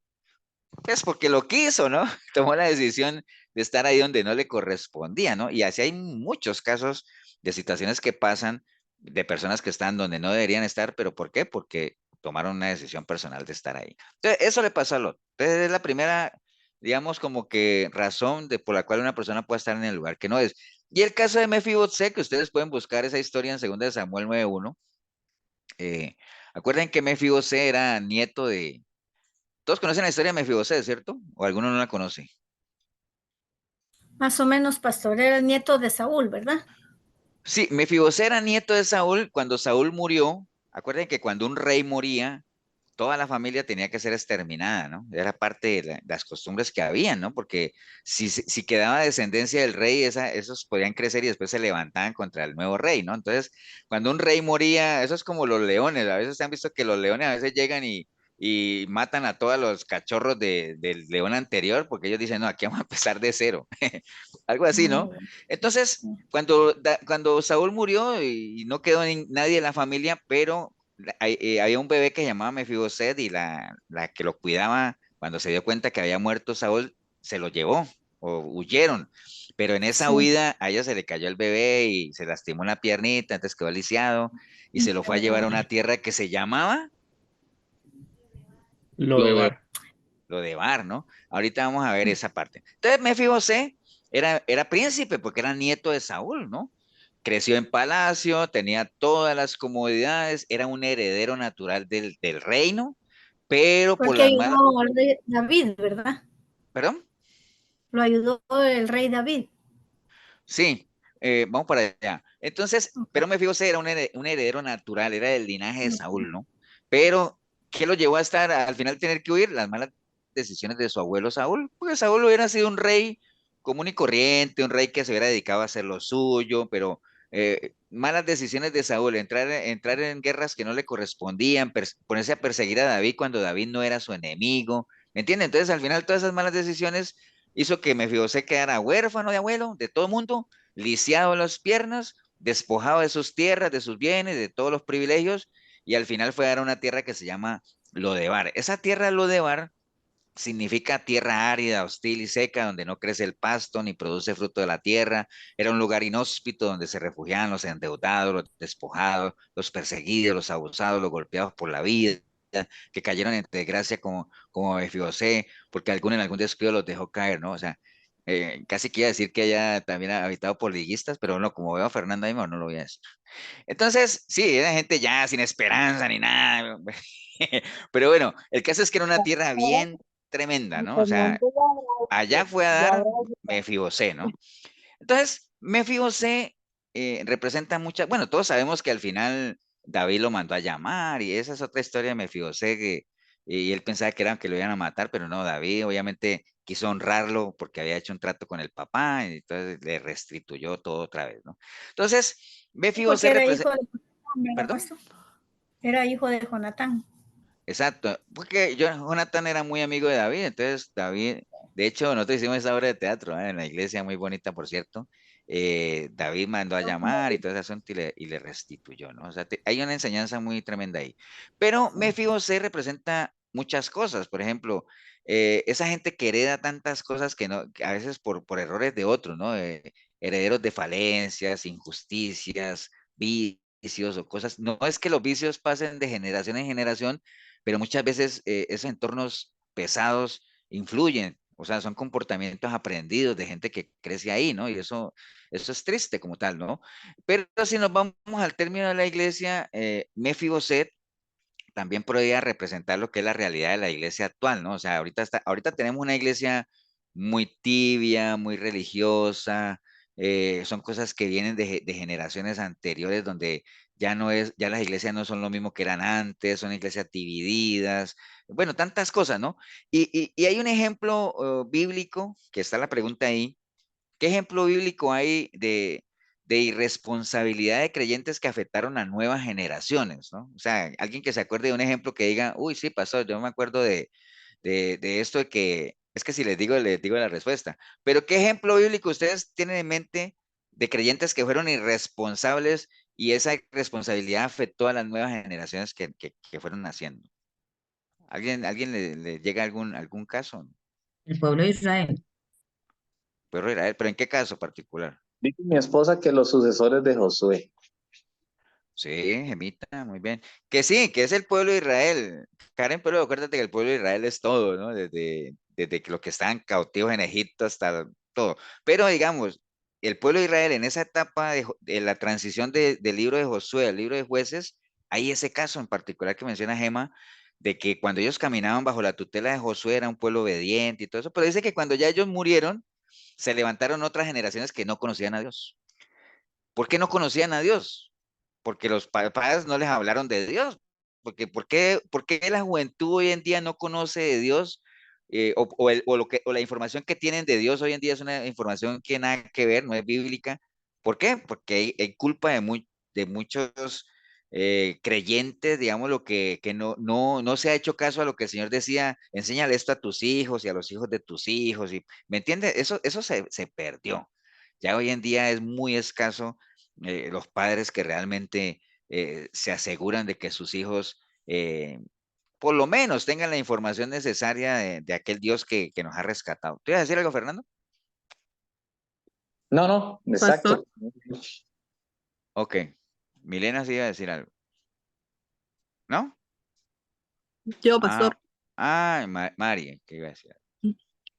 Pues porque lo quiso, ¿no? Tomó la decisión de estar ahí donde no le correspondía, ¿no? Y así hay muchos casos de situaciones que pasan de personas que están donde no deberían estar, pero ¿por qué? Porque tomaron una decisión personal de estar ahí. Entonces, eso le pasó a Lot. Entonces, es la primera, digamos, como que razón por la cual una persona puede estar en el lugar que no es. Y el caso de Mefiboset, que ustedes pueden buscar esa historia en 2 de Samuel 9:1. eh, Acuerden que Mefiboset era nieto de... Todos conocen la historia de Mefiboset, ¿cierto? ¿O alguno no la conoce? Más o menos, pastor, era el nieto de Saúl, ¿verdad? Sí, Mefiboset era nieto de Saúl. Cuando Saúl murió, acuerden que cuando un rey moría, toda la familia tenía que ser exterminada, ¿no? Era parte de las costumbres que había, ¿no? Porque si quedaba descendencia del rey, esos podían crecer y después se levantaban contra el nuevo rey, ¿no? Entonces, cuando un rey moría, eso es como los leones, a veces se han visto que los leones a veces llegan y matan a todos los cachorros del león anterior, porque ellos dicen, no, aquí vamos a empezar de cero, algo así, ¿no? Entonces, cuando Saúl murió y no quedó nadie en la familia, pero había un bebé que se llamaba Mefiboset y la que lo cuidaba, cuando se dio cuenta que había muerto Saúl, se lo llevó o huyeron. Pero en esa Sí. huida a ella se le cayó el bebé y se lastimó una piernita, entonces quedó lisiado y se lo fue a llevar a una tierra que se llamaba Lo de Bar. lo de Bar, ¿no? Ahorita vamos a ver esa parte. Entonces Mefiboset era príncipe porque era nieto de Saúl, ¿no? Creció en palacio, tenía todas las comodidades, era un heredero natural del reino, pero Fue el por que las malas... ayudó al rey David, ¿verdad? ¿Perdón? Lo ayudó el rey David. Sí, vamos para allá. Entonces, Ok. pero Mefiboset era un heredero natural, era del linaje de Saúl, ¿no? Pero, ¿qué lo llevó a estar al final tener que huir? Las malas decisiones de su abuelo Saúl, porque Saúl hubiera sido un rey común y corriente, un rey que se hubiera dedicado a hacer lo suyo, pero malas decisiones de Saúl, entrar en guerras que no le correspondían, ponerse a perseguir a David cuando David no era su enemigo, ¿me entiende? Entonces, al final, todas esas malas decisiones hizo que Mefiboset quedara huérfano de abuelo, de todo mundo, lisiado en las piernas, despojado de sus tierras, de sus bienes, de todos los privilegios, y al final fue a dar a una tierra que se llama Lodebar. Esa tierra Lodebar significa tierra árida, hostil y seca, donde no crece el pasto ni produce fruto de la tierra. Era un lugar inhóspito donde se refugiaban los endeudados, los despojados, los perseguidos, los abusados, los golpeados por la vida, que cayeron en desgracia como Mefiboset, porque en algún descuido los dejó caer, ¿no? O sea, casi quería decir que haya también habitado por liguistas, pero no, como veo a Fernanda ahí, no lo voy a decir. Entonces, sí, era gente ya sin esperanza ni nada. Pero bueno, el caso es que era una tierra bien tremenda, ¿no? O sea, allá fue a dar Mefiboset, ¿no? Entonces, Mefiboset representa muchas, bueno, todos sabemos que al final David lo mandó a llamar y esa es otra historia de Mefiboset y él pensaba que lo iban a matar, pero no, David obviamente quiso honrarlo porque había hecho un trato con el papá y entonces le restituyó todo otra vez, ¿no? Entonces, Porque Mefiboset era hijo representa, de Jonatán, ¿verdad, perdón. pastor? Era hijo de Jonatán. Exacto, porque Jonathan era muy amigo de David, entonces David, de hecho, nosotros hicimos esa obra de teatro, en la iglesia, muy bonita, por cierto, David mandó a llamar y todo ese asunto y le restituyó, ¿no? O sea, hay una enseñanza muy tremenda ahí. Pero Mefiboset representa muchas cosas. Por ejemplo, esa gente que hereda tantas cosas que no, que a veces por errores de otros, ¿no? Herederos de falencias, injusticias, vicios o cosas. No es que los vicios pasen de generación en generación, pero muchas veces esos entornos pesados influyen, o sea, son comportamientos aprendidos de gente que crece ahí, ¿no? Y eso es triste como tal, ¿no? Pero si nos vamos al término de la iglesia, Mefiboset también podría representar lo que es la realidad de la iglesia actual, ¿no? O sea, ahorita tenemos una iglesia muy tibia, muy religiosa, son cosas que vienen de generaciones anteriores donde ya las iglesias no son lo mismo que eran antes, son iglesias divididas, bueno, tantas cosas, ¿no? Y hay un ejemplo bíblico, que está la pregunta ahí, ¿qué ejemplo bíblico hay de irresponsabilidad de creyentes que afectaron a nuevas generaciones, ¿no? O sea, alguien que se acuerde de un ejemplo que diga, uy, sí, pasó, yo me acuerdo de esto de que, es que si les digo la respuesta, pero ¿qué ejemplo bíblico ustedes tienen en mente de creyentes que fueron irresponsables y esa irresponsabilidad afectó a las nuevas generaciones que fueron naciendo? ¿Alguien le llega algún caso? El pueblo de Israel. Pero ¿en qué caso particular? Dice mi esposa que los sucesores de Josué. Sí, Gemita, muy bien. Que sí, que es el pueblo de Israel. Karen, pero acuérdate que el pueblo de Israel es todo, ¿no? Desde que los que estaban cautivos en Egipto hasta todo. Pero digamos, el pueblo de Israel en esa etapa de la transición del libro de Josué al libro de Jueces, hay ese caso en particular que menciona Gema, de que cuando ellos caminaban bajo la tutela de Josué era un pueblo obediente y todo eso, pero dice que cuando ya ellos murieron, se levantaron otras generaciones que no conocían a Dios. ¿Por qué no conocían a Dios? Porque los padres no les hablaron de Dios. Porque, ¿por qué la juventud hoy en día no conoce de Dios? O la información que tienen de Dios hoy en día es una información que nada que ver, no es bíblica. ¿Por qué? Porque hay culpa de muchos creyentes, digamos, lo que no se ha hecho caso a lo que el Señor decía, enséñale esto a tus hijos y a los hijos de tus hijos. ¿Me entiendes? Eso se perdió. Ya hoy en día es muy escaso los padres que realmente se aseguran de que sus hijos por lo menos tengan la información necesaria de aquel Dios que nos ha rescatado. ¿Te ibas a decir algo, Fernando? No, Pastor, exacto. Ok. Milena sí iba a decir algo. ¿No? yo, Ah, pastor, Mari, ¿qué iba a decir?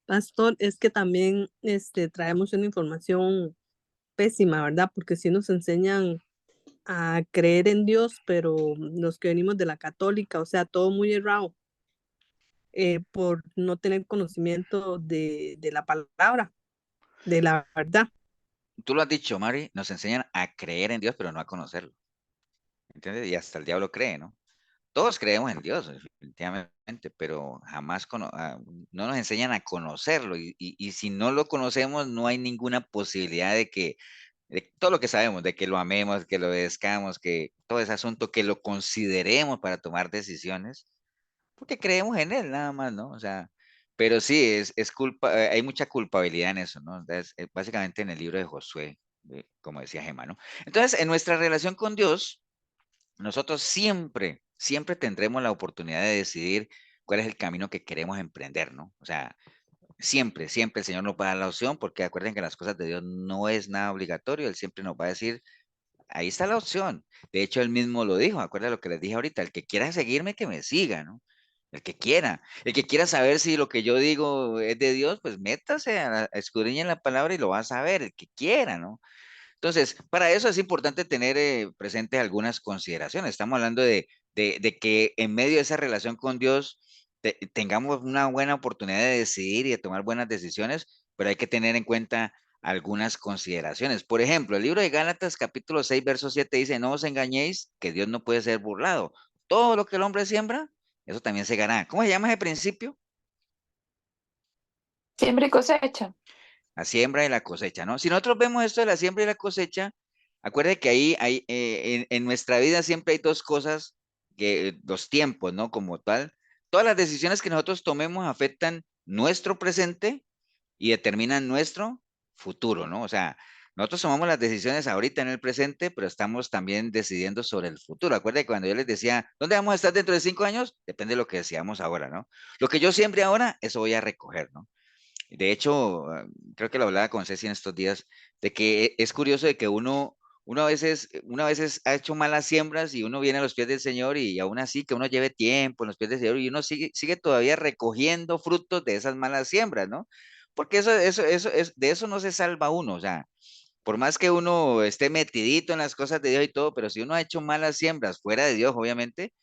pastor, es que también traemos una información pésima, ¿verdad? Porque sí nos enseñan a creer en Dios, pero los que venimos de la católica, o sea, todo muy errado, por no tener conocimiento de la palabra, de la verdad. Tú lo has dicho, Mari, nos enseñan a creer en Dios, pero no a conocerlo. ¿Entiendes? Y hasta el diablo cree, ¿no? Todos creemos en Dios, definitivamente, pero jamás no nos enseñan a conocerlo. Y si no lo conocemos, no hay ninguna posibilidad de todo lo que sabemos, de que lo amemos, que lo obedezcamos, que todo ese asunto, que lo consideremos para tomar decisiones, porque creemos en Él, nada más, ¿no? O sea, pero sí, es culpa, hay mucha culpabilidad en eso, ¿no? Básicamente en el libro de Josué, como decía Gemma, ¿no? Entonces, en nuestra relación con Dios, nosotros siempre tendremos la oportunidad de decidir cuál es el camino que queremos emprender, ¿no? O sea, siempre el Señor nos va a dar la opción, porque acuerden que las cosas de Dios no es nada obligatorio, Él siempre nos va a decir, ahí está la opción. De hecho, Él mismo lo dijo, acuerden lo que les dije ahorita, el que quiera seguirme, que me siga, ¿no? El que quiera saber si lo que yo digo es de Dios, pues métase a escudriñe en la palabra y lo va a saber, el que quiera, ¿no? Entonces, para eso es importante tener presentes algunas consideraciones. Estamos hablando de que en medio de esa relación con Dios tengamos una buena oportunidad de decidir y de tomar buenas decisiones, pero hay que tener en cuenta algunas consideraciones. Por ejemplo, el libro de Gálatas capítulo 6, verso 7 dice, no os engañéis, que Dios no puede ser burlado. Todo lo que el hombre siembra, eso también se gana. ¿Cómo se llama ese principio? Siembra y cosecha. La siembra y la cosecha, ¿no? Si nosotros vemos esto de la siembra y la cosecha, acuerde que ahí hay, en nuestra vida siempre hay dos cosas, los tiempos, ¿no? Como tal, todas las decisiones que nosotros tomemos afectan nuestro presente y determinan nuestro futuro, ¿no? O sea, Nosotros tomamos las decisiones ahorita en el presente, pero estamos también decidiendo sobre el futuro. Acuérdense que cuando yo les decía, ¿dónde vamos a estar dentro de 5 años? Depende de lo que deseamos ahora, ¿no? Lo que yo siembre ahora, eso voy a recoger, ¿no? De hecho, creo que lo hablaba con Ceci en estos días, de que es curioso de que uno a veces ha hecho malas siembras y uno viene a los pies del Señor y aún así que uno lleve tiempo en los pies del Señor y uno sigue todavía recogiendo frutos de esas malas siembras, ¿no? Porque de eso no se salva uno, o sea, por más que uno esté metidito en las cosas de Dios y todo, pero si uno ha hecho malas siembras fuera de Dios, obviamente,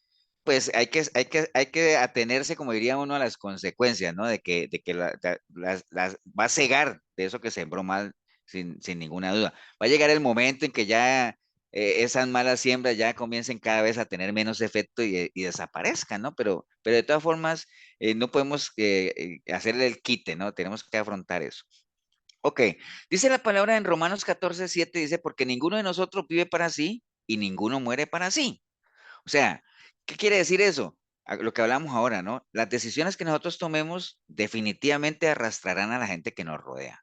pues hay que atenerse, como diría uno, a las consecuencias, ¿no? De que va a cegar de eso que sembró mal, sin ninguna duda. Va a llegar el momento en que ya esas malas siembras ya comiencen cada vez a tener menos efecto y desaparezcan, ¿no? Pero de todas formas, no podemos hacerle el quite, ¿no? Tenemos que afrontar eso. Ok, dice la palabra en Romanos 14:7, dice, porque ninguno de nosotros vive para sí y ninguno muere para sí. O sea, ¿qué quiere decir eso? Lo que hablamos ahora, ¿no? Las decisiones que nosotros tomemos definitivamente arrastrarán a la gente que nos rodea,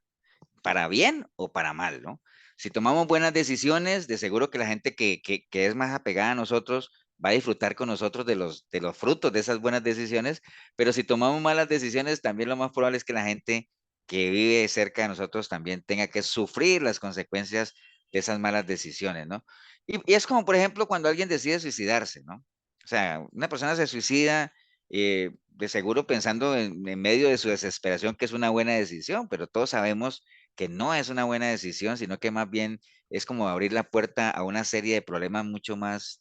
para bien o para mal, ¿no? Si tomamos buenas decisiones, de seguro que la gente que es más apegada a nosotros va a disfrutar con nosotros de los frutos de esas buenas decisiones, pero si tomamos malas decisiones, también lo más probable es que la gente que vive cerca de nosotros también tenga que sufrir las consecuencias de esas malas decisiones, ¿no? Y es como, por ejemplo, cuando alguien decide suicidarse, ¿no? O sea, una persona se suicida de seguro pensando en medio de su desesperación que es una buena decisión, pero todos sabemos que no es una buena decisión, sino que más bien es como abrir la puerta a una serie de problemas mucho más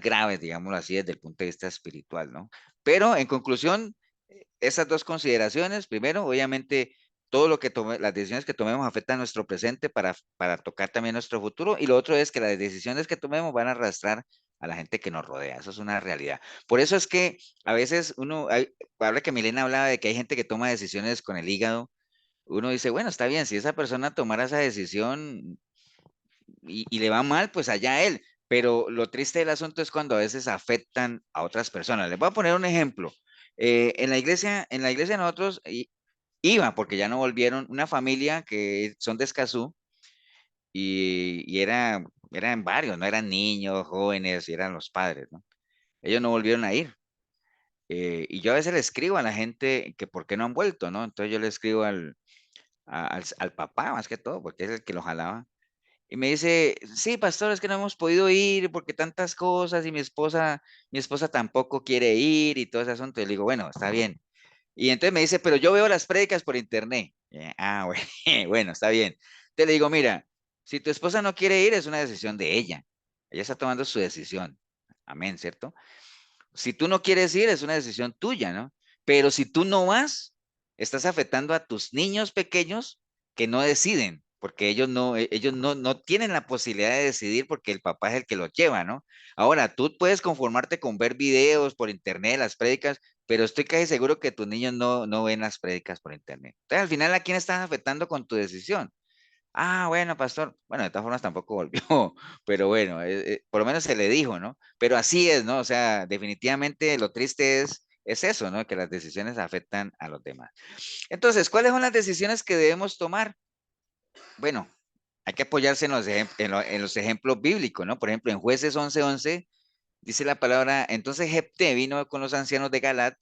graves, digámoslo así, desde el punto de vista espiritual, ¿no? Pero en conclusión, esas dos consideraciones, primero, obviamente, todo lo que las decisiones que tomemos afectan nuestro presente para tocar también nuestro futuro, y lo otro es que las decisiones que tomemos van a arrastrar a la gente que nos rodea, eso es una realidad. Por eso es que a veces ahora que Milena hablaba de que hay gente que toma decisiones con el hígado, uno dice, bueno, está bien, si esa persona tomara esa decisión y le va mal, pues allá él. Pero lo triste del asunto es cuando a veces afectan a otras personas. Les voy a poner un ejemplo. En la iglesia nosotros iba, porque ya no volvieron, una familia que son de Escazú y eran varios, no eran niños, jóvenes, y eran los padres, ¿no? Ellos no volvieron a ir. Y yo a veces le escribo a la gente que por qué no han vuelto, ¿no? Entonces yo le escribo al papá, más que todo, porque es el que lo jalaba. Y me dice, sí, pastor, es que no hemos podido ir porque tantas cosas y mi esposa tampoco quiere ir y todo ese asunto. Y le digo, bueno, está bien. Y entonces me dice, pero yo veo las prédicas por internet. Bueno, bueno, está bien. Te le digo, mira, si tu esposa no quiere ir, es una decisión de ella. Ella está tomando su decisión. Amén, ¿cierto? Si tú no quieres ir, es una decisión tuya, ¿no? Pero si tú no vas, estás afectando a tus niños pequeños que no deciden, porque ellos no tienen la posibilidad de decidir porque el papá es el que los lleva, ¿no? Ahora, tú puedes conformarte con ver videos por internet, las prédicas, pero estoy casi seguro que tus niños no ven las prédicas por internet. Entonces, al final, ¿a quién estás afectando con tu decisión? Bueno, pastor. Bueno, de todas formas tampoco volvió, pero bueno, por lo menos se le dijo, ¿no? Pero así es, ¿no? O sea, definitivamente lo triste es eso, ¿no? Que las decisiones afectan a los demás. Entonces, ¿cuáles son las decisiones que debemos tomar? Bueno, hay que apoyarse en los ejemplos bíblicos, ¿no? Por ejemplo, en Jueces 11:11 dice la palabra, entonces Jefté vino con los ancianos de Galat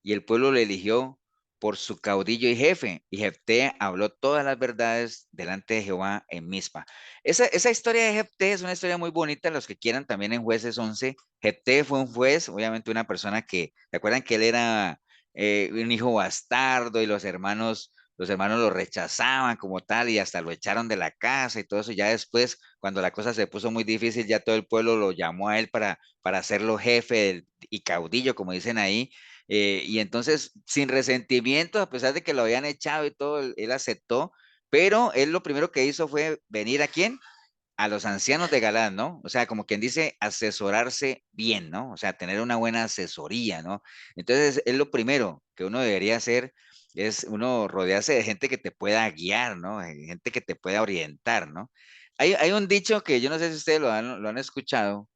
y el pueblo le eligió por su caudillo y jefe. Y Jefté habló todas las verdades delante de Jehová en Mizpa. Esa historia de Jefté es una historia muy bonita. Los que quieran también en Jueces 11. Jefté fue un juez, obviamente una persona que, ¿recuerdan que él era un hijo bastardo y los hermanos lo rechazaban como tal y hasta lo echaron de la casa y todo eso? Ya después, cuando la cosa se puso muy difícil, ya todo el pueblo lo llamó a él para hacerlo jefe y caudillo, como dicen ahí. Y entonces, sin resentimiento, a pesar de que lo habían echado y todo, él aceptó, pero él lo primero que hizo fue venir ¿a quién? A los ancianos de Galad, ¿no? O sea, como quien dice, asesorarse bien, ¿no? O sea, tener una buena asesoría, ¿no? Entonces, es lo primero que uno debería hacer, es uno rodearse de gente que te pueda guiar, ¿no? Gente que te pueda orientar, ¿no? Hay un dicho que yo no sé si ustedes lo han escuchado,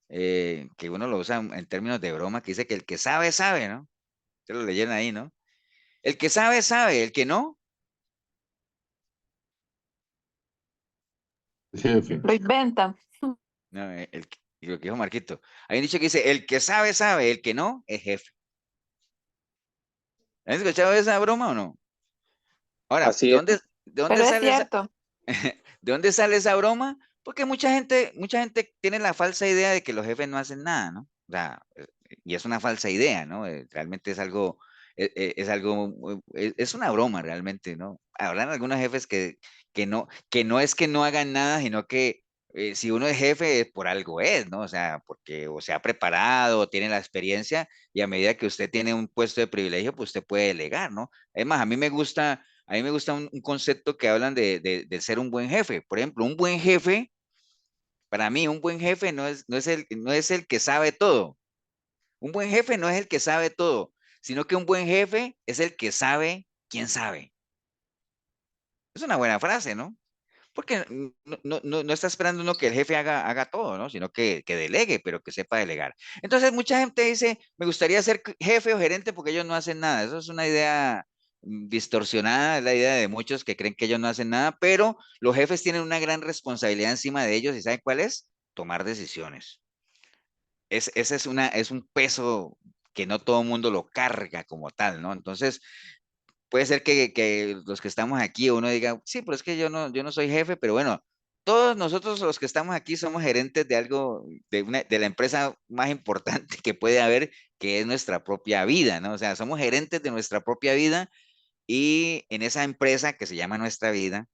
que uno lo usa en términos de broma, que dice que el que sabe, sabe, ¿no? Ustedes lo leyeron ahí, ¿no? El que sabe, sabe, el que no, Jefe. Lo inventan. No, lo que dijo Marquito. Hay un dicho que dice, el que sabe, sabe, el que no, es jefe. ¿Has escuchado esa broma o no? Ahora, Así es. de dónde Pero es sale esa, cierto. ¿de dónde sale esa broma? Porque mucha gente tiene la falsa idea de que los jefes no hacen nada, ¿no? O sea, y es una falsa idea, ¿no? Realmente es algo, es una broma realmente, ¿no? Hablan algunos jefes que no es que no hagan nada, sino que si uno es jefe, por algo es, ¿no? O sea, porque o se ha preparado, o tiene la experiencia, y a medida que usted tiene un puesto de privilegio, pues usted puede delegar, ¿no? Es más, a mí me gusta un concepto que hablan de ser un buen jefe. Por ejemplo, un buen jefe, para mí, un buen jefe no es el que sabe todo. Un buen jefe no es el que sabe todo, sino que un buen jefe es el que sabe quién sabe. Es una buena frase, ¿no? Porque no está esperando uno que el jefe haga todo, ¿no? Sino que delegue, pero que sepa delegar. Entonces, mucha gente dice, me gustaría ser jefe o gerente porque ellos no hacen nada. Eso es una idea distorsionada, es la idea de muchos que creen que ellos no hacen nada, pero los jefes tienen una gran responsabilidad encima de ellos, ¿y saben cuál es? Tomar decisiones. Ese es un peso que no todo el mundo lo carga como tal, ¿no? Entonces, puede ser que los que estamos aquí, uno diga, sí, pero es que yo no soy jefe, pero bueno, todos nosotros los que estamos aquí somos gerentes de algo, de la empresa más importante que puede haber, que es nuestra propia vida, ¿no? O sea, somos gerentes de nuestra propia vida y en esa empresa que se llama nuestra vida,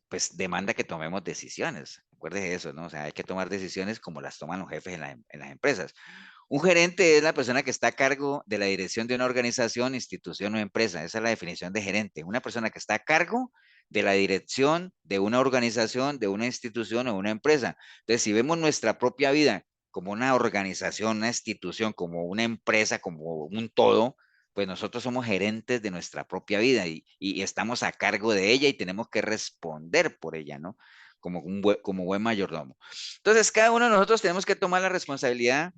pues demanda que tomemos decisiones. Acuérdese de eso, ¿no? O sea, hay que tomar decisiones como las toman los jefes en las empresas. Un gerente es la persona que está a cargo de la dirección de una organización, institución o empresa. Esa es la definición de gerente. Una persona que está a cargo de la dirección de una organización, de una institución o una empresa. Entonces, si vemos nuestra propia vida como una organización, una institución, como una empresa, como un todo, pues nosotros somos gerentes de nuestra propia vida y estamos a cargo de ella y tenemos que responder por ella, ¿no? Como buen mayordomo. Entonces, cada uno de nosotros tenemos que tomar la responsabilidad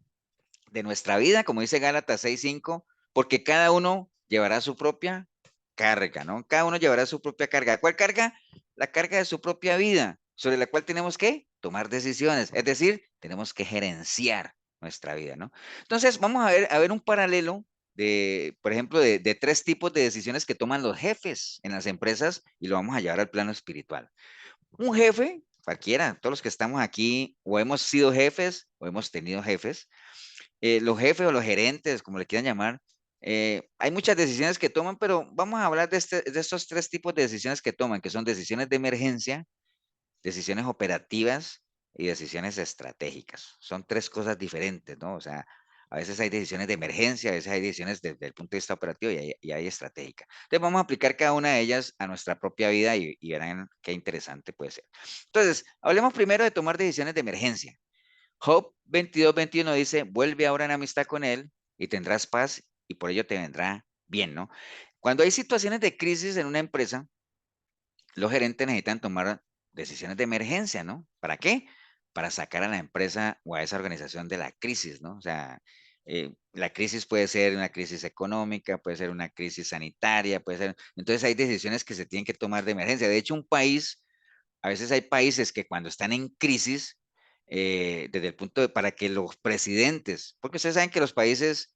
de nuestra vida, como dice Gálatas 6:5, porque cada uno llevará su propia carga, ¿no? Cada uno llevará su propia carga. ¿Cuál carga? La carga de su propia vida, sobre la cual tenemos que tomar decisiones, es decir, tenemos que gerenciar nuestra vida, ¿no? Entonces, vamos a ver un paralelo de, por ejemplo, de tres tipos de decisiones que toman los jefes en las empresas y lo vamos a llevar al plano espiritual. Un jefe, cualquiera, todos los que estamos aquí, o hemos sido jefes o hemos tenido jefes, los jefes o los gerentes, como le quieran llamar, hay muchas decisiones que toman, pero vamos a hablar de estos tres tipos de decisiones que toman, que son decisiones de emergencia, decisiones operativas y decisiones estratégicas. Son tres cosas diferentes, ¿no? O sea, a veces hay decisiones de emergencia, a veces hay decisiones desde el punto de vista operativo y hay estratégica. Entonces vamos a aplicar cada una de ellas a nuestra propia vida y verán qué interesante puede ser. Entonces, hablemos primero de tomar decisiones de emergencia. Job 22:21 dice, vuelve ahora en amistad con él y tendrás paz y por ello te vendrá bien, ¿no? Cuando hay situaciones de crisis en una empresa, los gerentes necesitan tomar decisiones de emergencia, ¿no? ¿Para qué? Para sacar a la empresa o a esa organización de la crisis, ¿no? O sea, la crisis puede ser una crisis económica, puede ser una crisis sanitaria, puede ser... Entonces hay decisiones que se tienen que tomar de emergencia. De hecho, a veces hay países que cuando están en crisis, desde el punto de, para que los presidentes, porque ustedes saben que los países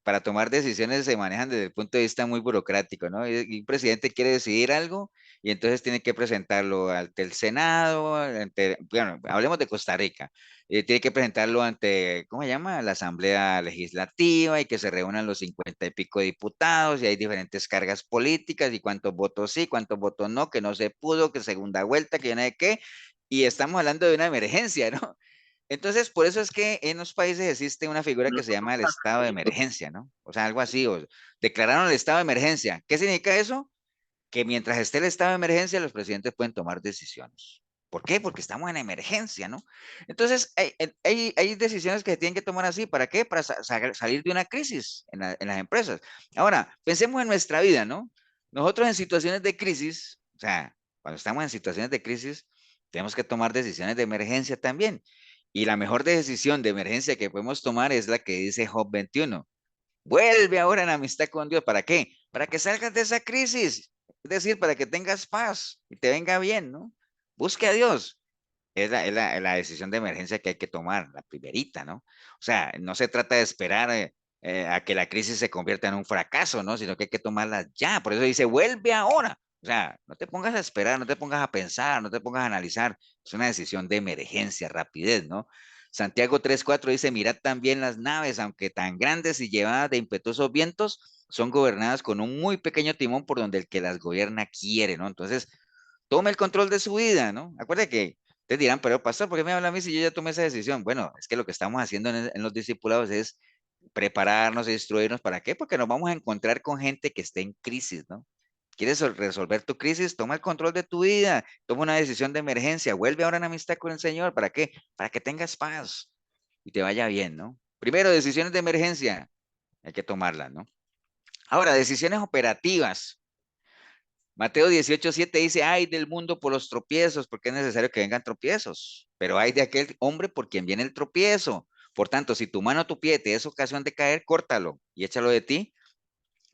para tomar decisiones se manejan desde el punto de vista muy burocrático, ¿no? Y un presidente quiere decidir algo y entonces tiene que presentarlo ante el Senado, bueno, hablemos de Costa Rica, tiene que presentarlo ante, ¿cómo se llama? La Asamblea Legislativa y que se reúnan los 50 y pico diputados y hay diferentes cargas políticas y cuántos votos sí, cuántos votos no, que no se pudo, que segunda vuelta, que ya no sé qué, y estamos hablando de una emergencia, ¿no? Entonces, por eso es que en los países existe una figura que se llama el estado de emergencia, ¿no? O sea, algo así, o declararon el estado de emergencia. ¿Qué significa eso? Que mientras esté el estado de emergencia, los presidentes pueden tomar decisiones. ¿Por qué? Porque estamos en emergencia, ¿no? Entonces, hay decisiones que se tienen que tomar así. ¿Para qué? Para salir de una crisis en las empresas. Ahora, pensemos en nuestra vida, ¿no? Nosotros en situaciones de crisis, o sea, cuando estamos en situaciones de crisis, tenemos que tomar decisiones de emergencia también. Y la mejor decisión de emergencia que podemos tomar es la que dice Job 21. Vuelve ahora en amistad con Dios. ¿Para qué? Para que salgas de esa crisis. Es decir, para que tengas paz y te venga bien, ¿no? busque a Dios. Es la decisión de emergencia que hay que tomar, la primerita, ¿no? O sea, no se trata de esperar a que la crisis se convierta en un fracaso, ¿no? Sino que hay que tomarla ya. Por eso dice, vuelve ahora. O sea, no te pongas a esperar, no te pongas a pensar, no te pongas a analizar. Es una decisión de emergencia, rapidez, ¿no? Santiago 3:4 dice, mirad también las naves, aunque tan grandes y llevadas de impetuosos vientos, son gobernadas con un muy pequeño timón por donde el que las gobierna quiere, ¿no? Entonces, tome el control de su vida, ¿no? Acuérdate que te dirán, pero pastor, ¿por qué me habla a mí si yo ya tomé esa decisión? Bueno, es que lo que estamos haciendo en los discipulados es prepararnos e instruirnos. ¿Para qué? Porque nos vamos a encontrar con gente que esté en crisis, ¿no? ¿Quieres resolver tu crisis? Toma el control de tu vida, toma una decisión de emergencia, vuelve ahora en amistad con el Señor. ¿Para qué? Para que tengas paz y te vaya bien, ¿no? Primero, decisiones de emergencia, hay que tomarlas, ¿no? Ahora, decisiones operativas. Mateo 18:7 dice, ay del mundo por los tropiezos, porque es necesario que vengan tropiezos, pero hay de aquel hombre por quien viene el tropiezo. Por tanto, si tu mano o tu pie te es ocasión de caer, córtalo y échalo de ti.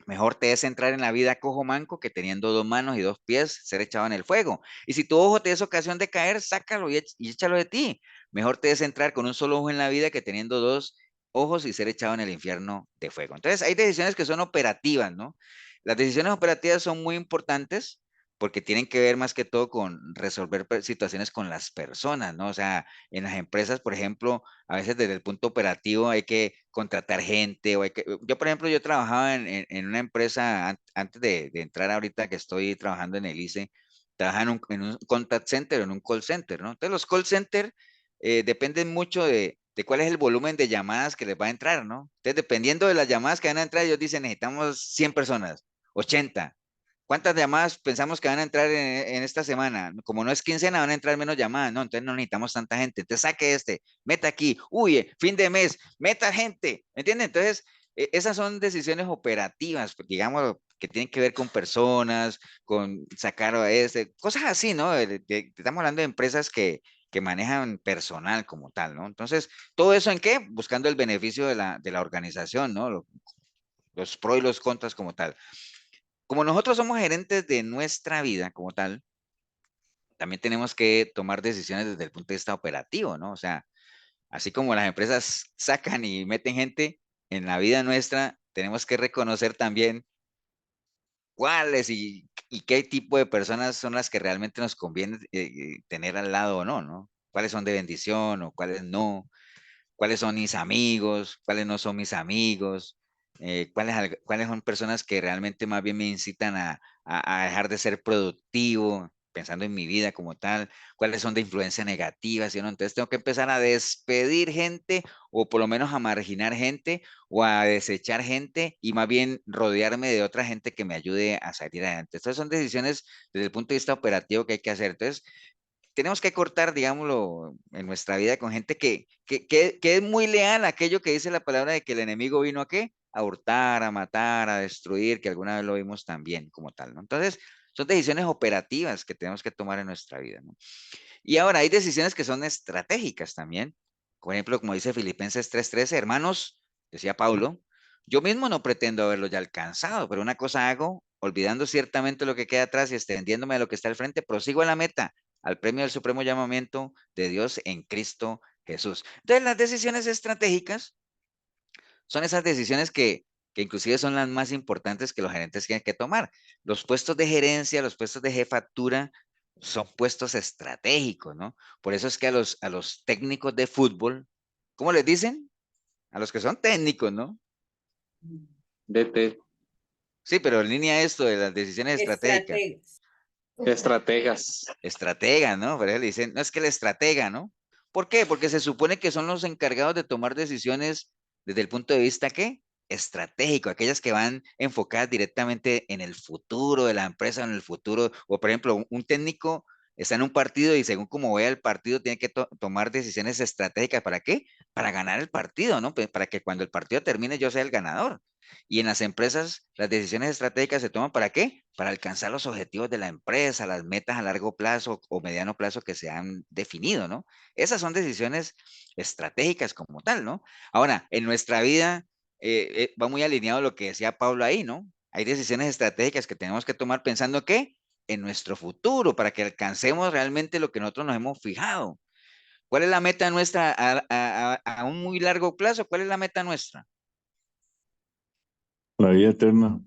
Mejor te es entrar en la vida cojo manco que teniendo 2 manos y 2 pies ser echado en el fuego. Y si tu ojo te es ocasión de caer, sácalo y échalo de ti. Mejor te es entrar con un solo ojo en la vida que teniendo 2 ojos y ser echado en el infierno de fuego. Entonces, hay decisiones que son operativas, ¿no? Las decisiones operativas son muy importantes porque tienen que ver más que todo con resolver situaciones con las personas, ¿no? O sea, en las empresas, por ejemplo, a veces desde el punto operativo hay que contratar gente, o yo, por ejemplo, yo trabajaba en una empresa antes de entrar ahorita que estoy trabajando en el ICE, trabajaba en un contact center, en un call center, ¿no? Entonces los call center dependen mucho de cuál es el volumen de llamadas que les va a entrar, ¿no? Entonces, dependiendo de las llamadas que van a entrar, ellos dicen, necesitamos 100 personas, 80. ¿Cuántas llamadas pensamos que van a entrar en esta semana? Como no es quincena, van a entrar menos llamadas, ¿no? Entonces no necesitamos tanta gente. Entonces saque meta aquí, uy, fin de mes, meta gente, ¿me entienden? Entonces, esas son decisiones operativas, pues, digamos, que tienen que ver con personas, con sacar cosas así, ¿no? Estamos hablando de empresas que manejan personal como tal, ¿no? Entonces, ¿todo eso en qué? Buscando el beneficio de la organización, ¿no? Los pros y los contras como tal. Como nosotros somos gerentes de nuestra vida como tal, también tenemos que tomar decisiones desde el punto de vista operativo, ¿no? O sea, así como las empresas sacan y meten gente en la vida nuestra, tenemos que reconocer también cuáles y qué tipo de personas son las que realmente nos conviene tener al lado o no, ¿no? Cuáles son de bendición o cuáles no, cuáles son mis amigos, cuáles no son mis amigos, cuáles son personas que realmente más bien me incitan a dejar de ser productivo, pensando en mi vida como tal, cuáles son de influencia negativa, ¿sí o no? Entonces tengo que empezar a despedir gente o por lo menos a marginar gente o a desechar gente y más bien rodearme de otra gente que me ayude a salir adelante. Estas son decisiones desde el punto de vista operativo que hay que hacer. Entonces, tenemos que cortar, digámoslo, en nuestra vida con gente que es muy leal a aquello que dice la palabra de que el enemigo vino a qué? A hurtar, a matar, a destruir, que alguna vez lo vimos también como tal, ¿no? Entonces, son decisiones operativas que tenemos que tomar en nuestra vida, ¿no? Y ahora hay decisiones que son estratégicas también. Por ejemplo, como dice Filipenses 3:13, hermanos, decía Pablo, yo mismo no pretendo haberlo ya alcanzado, pero una cosa hago, olvidando ciertamente lo que queda atrás y extendiéndome a lo que está al frente, prosigo a la meta, al premio del supremo llamamiento de Dios en Cristo Jesús. Entonces, las decisiones estratégicas son esas decisiones que inclusive son las más importantes que los gerentes tienen que tomar. Los puestos de gerencia, los puestos de jefatura son puestos estratégicos, ¿no? Por eso es que a los técnicos de fútbol, ¿cómo les dicen? A los que son técnicos, ¿no? DT, Sí, pero en línea esto de las decisiones estratégicas. Estrategas. estrategas. Estratega, ¿no? Por eso le dicen, no es que el estratega, ¿no? ¿Por qué? Porque se supone que son los encargados de tomar decisiones desde el punto de vista, ¿qué? Estratégico, aquellas que van enfocadas directamente en el futuro de la empresa, en el futuro, o por ejemplo, un técnico está en un partido y según como vea el partido tiene que tomar decisiones estratégicas. ¿Para qué? Para ganar el partido, ¿no? Pues para que cuando el partido termine yo sea el ganador. Y en las empresas, las decisiones estratégicas se toman ¿para qué? Para alcanzar los objetivos de la empresa, las metas a largo plazo o mediano plazo que se han definido, ¿no? Esas son decisiones estratégicas como tal, ¿no? Ahora, en nuestra vida va muy alineado lo que decía Pablo ahí, ¿no? Hay decisiones estratégicas que tenemos que tomar pensando ¿qué? en nuestro futuro, para que alcancemos realmente lo que nosotros nos hemos fijado. ¿Cuál es la meta nuestra a un muy largo plazo? ¿Cuál es la meta nuestra? La vida eterna.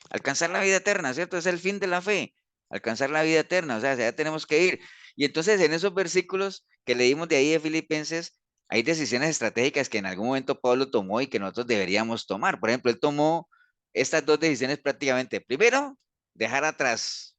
Alcanzar la vida eterna, ¿cierto? Es el fin de la fe, alcanzar la vida eterna, o sea, ya tenemos que ir. Y entonces en esos versículos que leímos de ahí de Filipenses, hay decisiones estratégicas que en algún momento Pablo tomó y que nosotros deberíamos tomar. Por ejemplo, él tomó estas dos decisiones prácticamente. Primero, dejar atrás.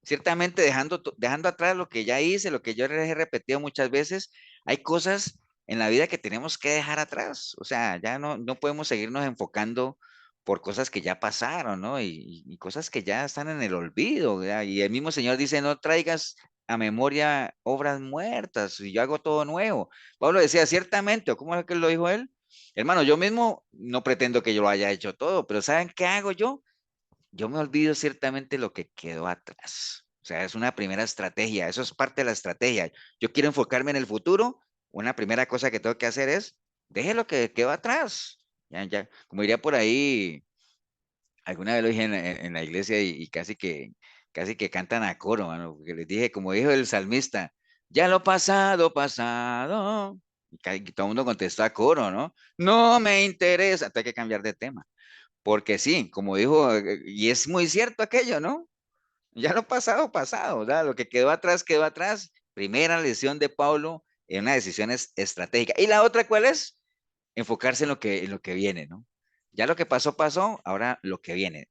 Ciertamente dejando atrás lo que ya hice, lo que yo les he repetido muchas veces, hay cosas en la vida que tenemos que dejar atrás. O sea, ya no podemos seguirnos enfocando por cosas que ya pasaron, ¿no? Y cosas que ya están en el olvido, ¿verdad? Y el mismo Señor dice, no traigas a memoria obras muertas, y yo hago todo nuevo. Pablo decía, ciertamente, o cómo es que lo dijo él, hermano, yo mismo no pretendo que yo lo haya hecho todo, pero ¿saben qué hago yo? Yo me olvido ciertamente lo que quedó atrás. O sea, es una primera estrategia, eso es parte de la estrategia. Yo quiero enfocarme en el futuro, una primera cosa que tengo que hacer es, deje lo que quedó atrás. Ya, como diría por ahí, alguna vez lo dije en la iglesia y casi que cantan a coro, mano, porque les dije, como dijo el salmista, ya lo pasado, pasado. Y todo el mundo contestó a coro, ¿no? No me interesa, tengo que cambiar de tema. Porque sí, como dijo, y es muy cierto aquello, ¿no? Ya lo pasado, pasado, ¿verdad? Lo que quedó atrás, quedó atrás. Primera lección de Pablo en una decisión estratégica. ¿Y la otra cuál es? Enfocarse en lo que viene, ¿no? Ya lo que pasó, pasó, ahora lo que viene.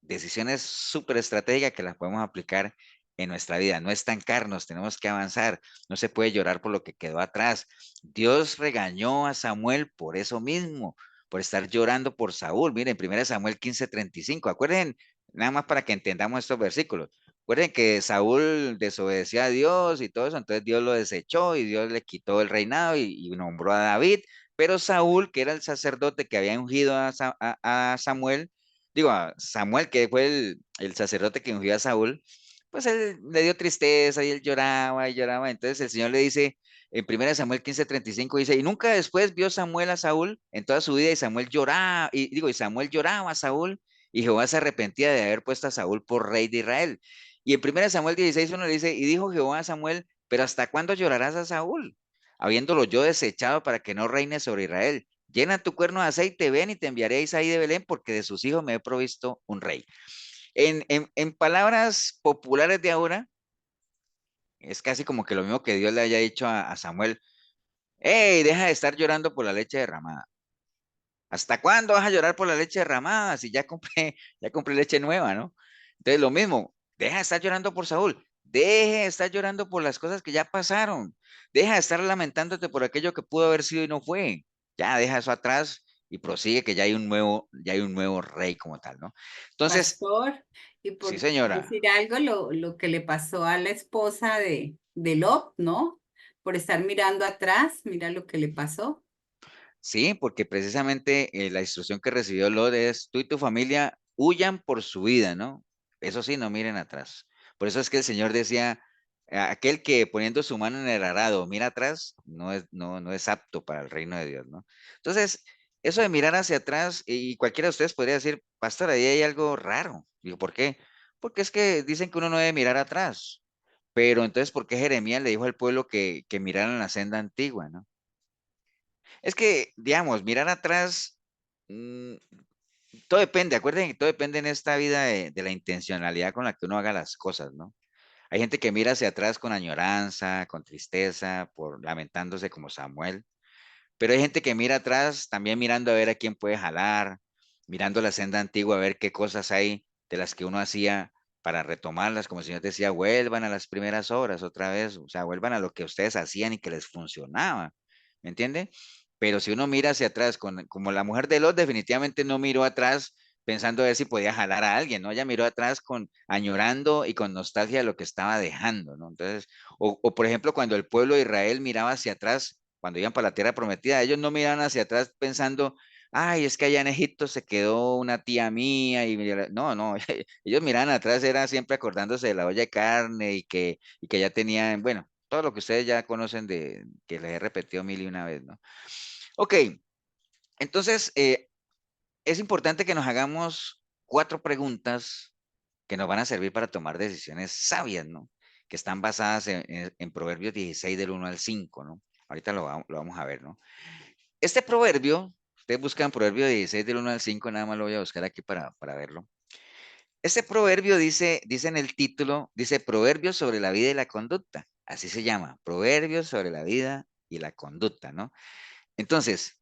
Decisiones súper estratégicas que las podemos aplicar en nuestra vida, no estancarnos, tenemos que avanzar, no se puede llorar por lo que quedó atrás. Dios regañó a Samuel por eso mismo, por estar llorando por Saúl. Miren, 1 Samuel 15:35, acuerden, nada más para que entendamos estos versículos. Recuerden que Saúl desobedeció a Dios y todo eso, entonces Dios lo desechó y Dios le quitó el reinado y nombró a David, pero Saúl, que era el sacerdote que había ungido a Samuel, digo, a Samuel, que fue el sacerdote que ungió a Saúl, pues él le dio tristeza y él lloraba y lloraba. Entonces el Señor le dice, en 1 Samuel 15:35 dice, y nunca después vio Samuel a Saúl en toda su vida y Samuel lloraba, y Samuel lloraba a Saúl y Jehová se arrepentía de haber puesto a Saúl por rey de Israel. Y en 1 Samuel 16:1 le dice, y dijo Jehová a Samuel, pero ¿hasta cuándo llorarás a Saúl? Habiéndolo yo desechado para que no reine sobre Israel. Llena tu cuerno de aceite, ven y te enviaré a Isaí de Belén, porque de sus hijos me he provisto un rey. En palabras populares de ahora, es casi como que lo mismo que Dios le haya dicho a Samuel, hey, deja de estar llorando por la leche derramada. ¿Hasta cuándo vas a llorar por la leche derramada? Si ya compré leche nueva, ¿no? Entonces lo mismo, deja de estar llorando por Saúl, deje de estar llorando por las cosas que ya pasaron, deja de estar lamentándote por aquello que pudo haber sido y no fue. Ya deja eso atrás y prosigue que ya hay un nuevo rey como tal, ¿no? Entonces, Pastor, y sí, por señora. decir algo, lo que le pasó a la esposa de Lot, ¿no? Por estar mirando atrás, mira lo que le pasó. Sí, porque precisamente la instrucción que recibió Lot es, tú y tu familia huyan por su vida, ¿no? Eso sí, no miren atrás. Por eso es que el Señor decía, aquel que poniendo su mano en el arado mira atrás, no es apto para el reino de Dios, ¿no? Entonces, eso de mirar hacia atrás, y cualquiera de ustedes podría decir, pastor, ahí hay algo raro. Digo, ¿por qué? Porque es que dicen que uno no debe mirar atrás. Pero entonces, ¿por qué Jeremías le dijo al pueblo que miraran la senda antigua, ¿no? Es que, digamos, mirar atrás, mm, todo depende, acuérdense que todo depende en esta vida de la intencionalidad con la que uno haga las cosas, ¿no? Hay gente que mira hacia atrás con añoranza, con tristeza, por lamentándose como Samuel, pero hay gente que mira atrás también mirando a ver a quién puede jalar, mirando la senda antigua a ver qué cosas hay de las que uno hacía para retomarlas, como el Señor decía, vuelvan a las primeras obras otra vez, o sea, vuelvan a lo que ustedes hacían y que les funcionaba, ¿me entiende? Pero si uno mira hacia atrás, como la mujer de Lot definitivamente no miró atrás pensando a ver si podía jalar a alguien, ¿no? Ella miró atrás con añorando y con nostalgia de lo que estaba dejando, ¿no? Entonces, o por ejemplo, cuando el pueblo de Israel miraba hacia atrás, cuando iban para la tierra prometida, ellos no miraban hacia atrás pensando, ay, es que allá en Egipto se quedó una tía mía, no, ellos miraban atrás, era siempre acordándose de la olla de carne y que ya tenían, bueno, todo lo que ustedes ya conocen que les he repetido mil y una vez, ¿no? Ok, entonces es importante que nos hagamos 4 preguntas que nos van a servir para tomar decisiones sabias, ¿no? Que están basadas en Proverbios 16 del 1 al 5, ¿no? Ahorita lo vamos a ver, ¿no? Este proverbio, ustedes buscan Proverbio 16 del 1 al 5, nada más lo voy a buscar aquí para verlo. Este proverbio dice en el título, dice Proverbios sobre la vida y la conducta. Así se llama, Proverbios sobre la vida y la conducta, ¿no? Entonces,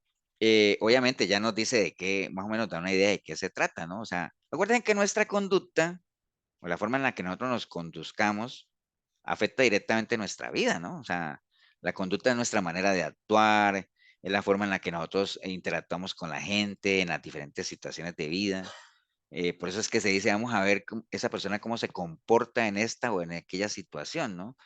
obviamente ya nos dice de qué, más o menos da una idea de qué se trata, ¿no? O sea, recuerden que nuestra conducta o la forma en la que nosotros nos conduzcamos afecta directamente nuestra vida, ¿no? O sea, la conducta es nuestra manera de actuar, es la forma en la que nosotros interactuamos con la gente en las diferentes situaciones de vida. Por eso es que se dice, vamos a ver esa persona cómo se comporta en esta o en aquella situación, ¿no?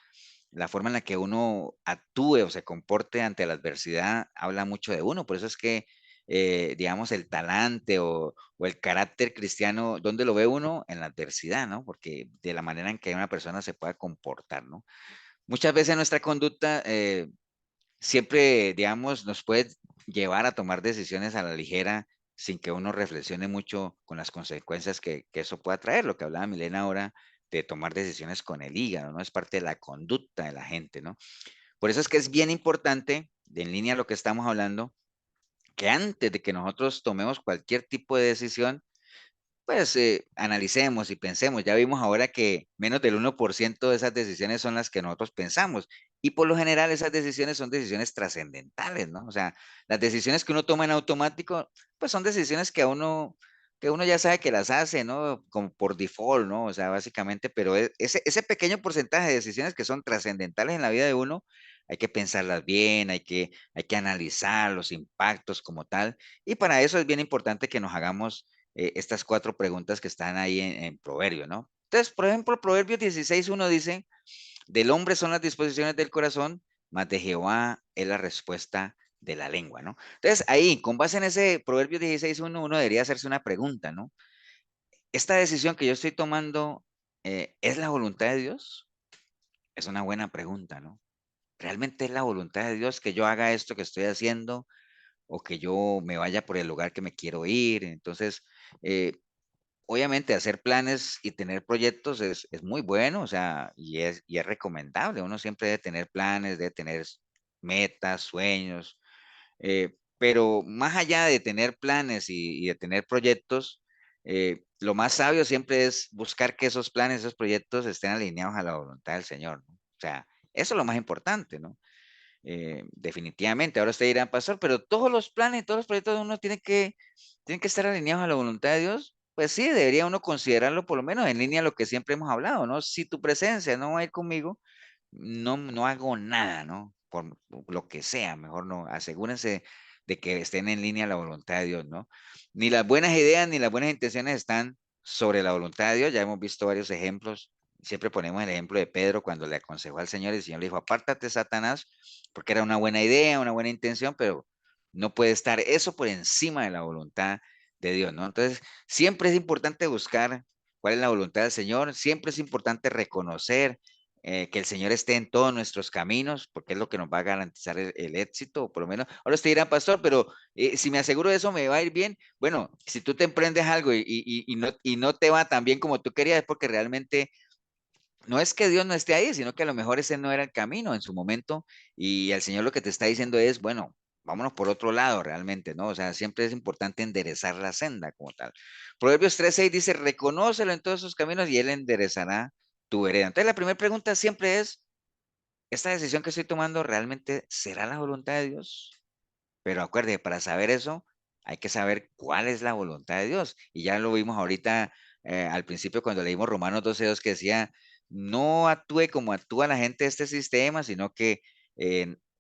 La forma en la que uno actúe o se comporte ante la adversidad habla mucho de uno. Por eso es que, digamos, el talante o el carácter cristiano, ¿dónde lo ve uno? En la adversidad, ¿no? Porque de la manera en que una persona se pueda comportar, ¿no? Muchas veces nuestra conducta siempre, digamos, nos puede llevar a tomar decisiones a la ligera sin que uno reflexione mucho con las consecuencias que eso pueda traer. Lo que hablaba Milena ahora de tomar decisiones con el hígado, ¿no? Es parte de la conducta de la gente, ¿no? Por eso es que es bien importante, en línea a lo que estamos hablando, que antes de que nosotros tomemos cualquier tipo de decisión, pues analicemos y pensemos. Ya vimos ahora que menos del 1% de esas decisiones son las que nosotros pensamos. Y por lo general esas decisiones son decisiones trascendentales, ¿no? O sea, las decisiones que uno toma en automático, pues son decisiones que uno ya sabe que las hace, ¿no? Como por default, ¿no? O sea, básicamente, pero ese pequeño porcentaje de decisiones que son trascendentales en la vida de uno, hay que pensarlas bien, hay que analizar los impactos como tal. Y para eso es bien importante que nos hagamos estas 4 preguntas que están ahí en Proverbio, ¿no? Entonces, por ejemplo, Proverbios 16:1 dice, del hombre son las disposiciones del corazón, mas de Jehová es la respuesta de la lengua, ¿no? Entonces, ahí, con base en ese Proverbios 16:1, uno debería hacerse una pregunta, ¿no? ¿Esta decisión que yo estoy tomando es la voluntad de Dios? Es una buena pregunta, ¿no? ¿Realmente es la voluntad de Dios que yo haga esto que estoy haciendo o que yo me vaya por el lugar que me quiero ir? Entonces, eh, obviamente hacer planes y tener proyectos es muy bueno, o sea, y es recomendable. Uno siempre debe tener planes, debe tener metas, sueños, pero más allá de tener planes y de tener proyectos, lo más sabio siempre es buscar que esos planes, esos proyectos estén alineados a la voluntad del Señor, ¿no? O sea, eso es lo más importante, ¿no? Definitivamente. Ahora usted dirá, pastor, pero todos los planes, todos los proyectos de uno tienen que estar alineados a la voluntad de Dios. Pues sí, debería uno considerarlo por lo menos en línea a lo que siempre hemos hablado, ¿no? Si tu presencia no va a ir conmigo, no hago nada, ¿no? Por lo que sea, mejor no. Asegúrense de que estén en línea a la voluntad de Dios, ¿no? Ni las buenas ideas ni las buenas intenciones están sobre la voluntad de Dios. Ya hemos visto varios ejemplos. Siempre ponemos el ejemplo de Pedro cuando le aconsejó al Señor y el Señor le dijo, apártate, Satanás, porque era una buena idea, una buena intención, pero no puede estar eso por encima de la voluntad de Dios, ¿no? Entonces, siempre es importante buscar cuál es la voluntad del Señor, siempre es importante reconocer que el Señor esté en todos nuestros caminos, porque es lo que nos va a garantizar el éxito, o por lo menos. Ahora usted dirá, pastor, pero si me aseguro de eso, ¿me va a ir bien? Bueno, si tú te emprendes algo y no te va tan bien como tú querías, es porque realmente no es que Dios no esté ahí, sino que a lo mejor ese no era el camino en su momento y el Señor lo que te está diciendo es, bueno, vámonos por otro lado realmente, ¿no? O sea, siempre es importante enderezar la senda como tal. Proverbios 3:6 dice, reconócelo en todos sus caminos y Él enderezará tu vereda. Entonces la primera pregunta siempre es, ¿esta decisión que estoy tomando realmente será la voluntad de Dios? Pero acuerde, para saber eso, hay que saber cuál es la voluntad de Dios. Y ya lo vimos ahorita al principio cuando leímos Romanos 12:2 que decía, no actúe como actúa la gente de este sistema, sino que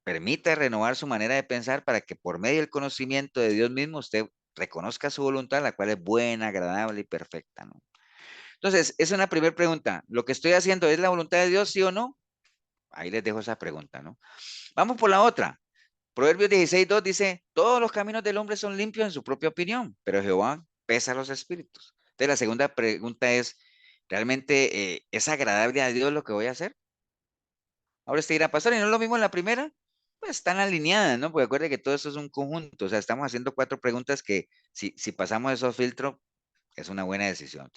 permita renovar su manera de pensar para que por medio del conocimiento de Dios mismo usted reconozca su voluntad, la cual es buena, agradable y perfecta, ¿no? Entonces, esa es una primera pregunta. ¿Lo que estoy haciendo es la voluntad de Dios, sí o no? Ahí les dejo esa pregunta, ¿no? Vamos por la otra. Proverbios 16:2 dice, todos los caminos del hombre son limpios en su propia opinión, pero Jehová pesa los espíritus. Entonces la segunda pregunta es, ¿realmente es agradable a Dios lo que voy a hacer? Ahora usted dirá, pastor, ¿y no es lo mismo en la primera? Pues están alineadas, ¿no? Porque acuerde que todo eso es un conjunto, o sea, estamos haciendo 4 preguntas que si pasamos esos filtros, es una buena decisión.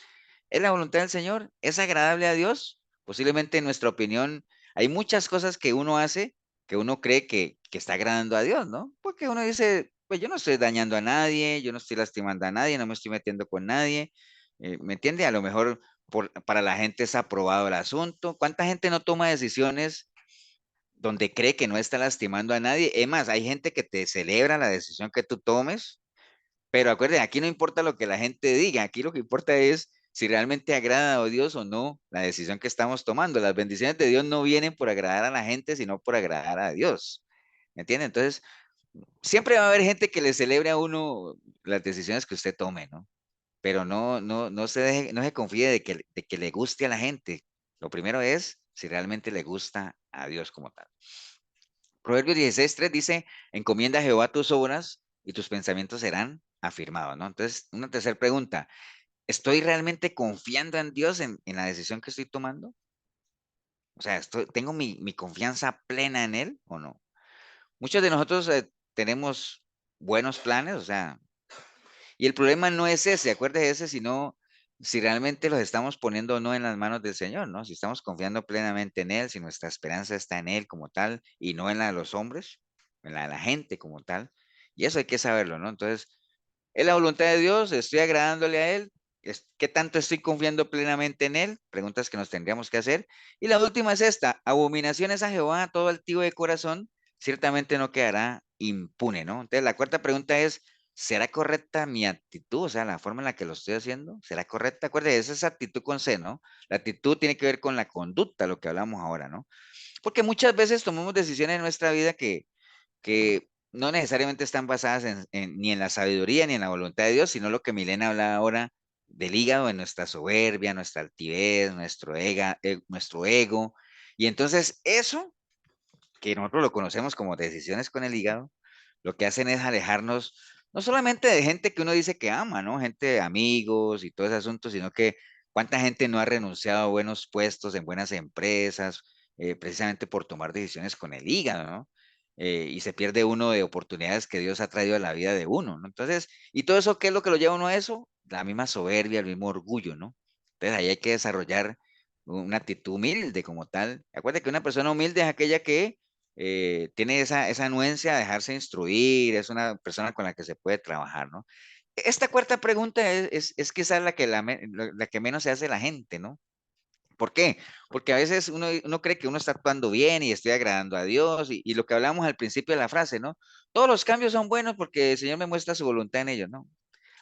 ¿Es la voluntad del Señor? ¿Es agradable a Dios? Posiblemente en nuestra opinión hay muchas cosas que uno hace que uno cree que está agradando a Dios, ¿no? Porque uno dice, pues yo no estoy dañando a nadie, yo no estoy lastimando a nadie, no me estoy metiendo con nadie, ¿me entiende? A lo mejor para la gente es aprobado el asunto. ¿Cuánta gente no toma decisiones donde cree que no está lastimando a nadie? Es más, hay gente que te celebra la decisión que tú tomes, pero acuérdense, aquí no importa lo que la gente diga, aquí lo que importa es si realmente agrada a Dios o no la decisión que estamos tomando. Las bendiciones de Dios no vienen por agradar a la gente, sino por agradar a Dios. ¿Me entiende? Entonces, siempre va a haber gente que le celebre a uno las decisiones que usted tome, ¿no? Pero no se confíe de que le guste a la gente. Lo primero es si realmente le gusta a Dios como tal. Proverbios 16:3 dice, encomienda a Jehová tus obras y tus pensamientos serán afirmados, ¿no? Entonces, una tercera pregunta, ¿estoy realmente confiando en Dios en la decisión que estoy tomando? O sea, ¿tengo mi confianza plena en Él o no? Muchos de nosotros tenemos buenos planes, o sea, y el problema no es ese, acuérdese ese, sino si realmente los estamos poniendo o no en las manos del Señor, ¿no? Si estamos confiando plenamente en Él, si nuestra esperanza está en Él como tal y no en la de los hombres, en la de la gente como tal. Y eso hay que saberlo, ¿no? Entonces, ¿es la voluntad de Dios? ¿Estoy agradándole a Él? ¿Qué tanto estoy confiando plenamente en Él? Preguntas que nos tendríamos que hacer. Y la última es esta, abominaciones a Jehová, todo altivo de corazón, ciertamente no quedará impune, ¿no? Entonces, la cuarta pregunta es, ¿será correcta mi actitud? O sea, la forma en la que lo estoy haciendo, ¿será correcta? Acuérdate, esa actitud con C, ¿no? La actitud tiene que ver con la conducta, lo que hablamos ahora, ¿no? Porque muchas veces tomamos decisiones en nuestra vida que no necesariamente están basadas ni en la sabiduría ni en la voluntad de Dios, sino lo que Milena habla ahora del hígado, en nuestra soberbia, nuestra altivez, nuestro ego. Y entonces eso, que nosotros lo conocemos como decisiones con el hígado, lo que hacen es alejarnos no solamente de gente que uno dice que ama, ¿no? Gente, amigos y todo ese asunto, sino que cuánta gente no ha renunciado a buenos puestos en buenas empresas, precisamente por tomar decisiones con el hígado, ¿no? Y se pierde uno de oportunidades que Dios ha traído a la vida de uno, ¿no? Entonces, ¿y todo eso qué es lo que lo lleva a uno a eso? La misma soberbia, el mismo orgullo, ¿no? Entonces ahí hay que desarrollar una actitud humilde como tal. Acuérdate que una persona humilde es aquella que tiene esa anuencia de dejarse instruir, es una persona con la que se puede trabajar, ¿no? Esta cuarta pregunta es quizás la que menos se hace la gente, ¿no? ¿Por qué? Porque a veces uno cree que uno está actuando bien y estoy agradando a Dios y lo que hablamos al principio de la frase, ¿no? Todos los cambios son buenos porque el Señor me muestra su voluntad en ellos, ¿no?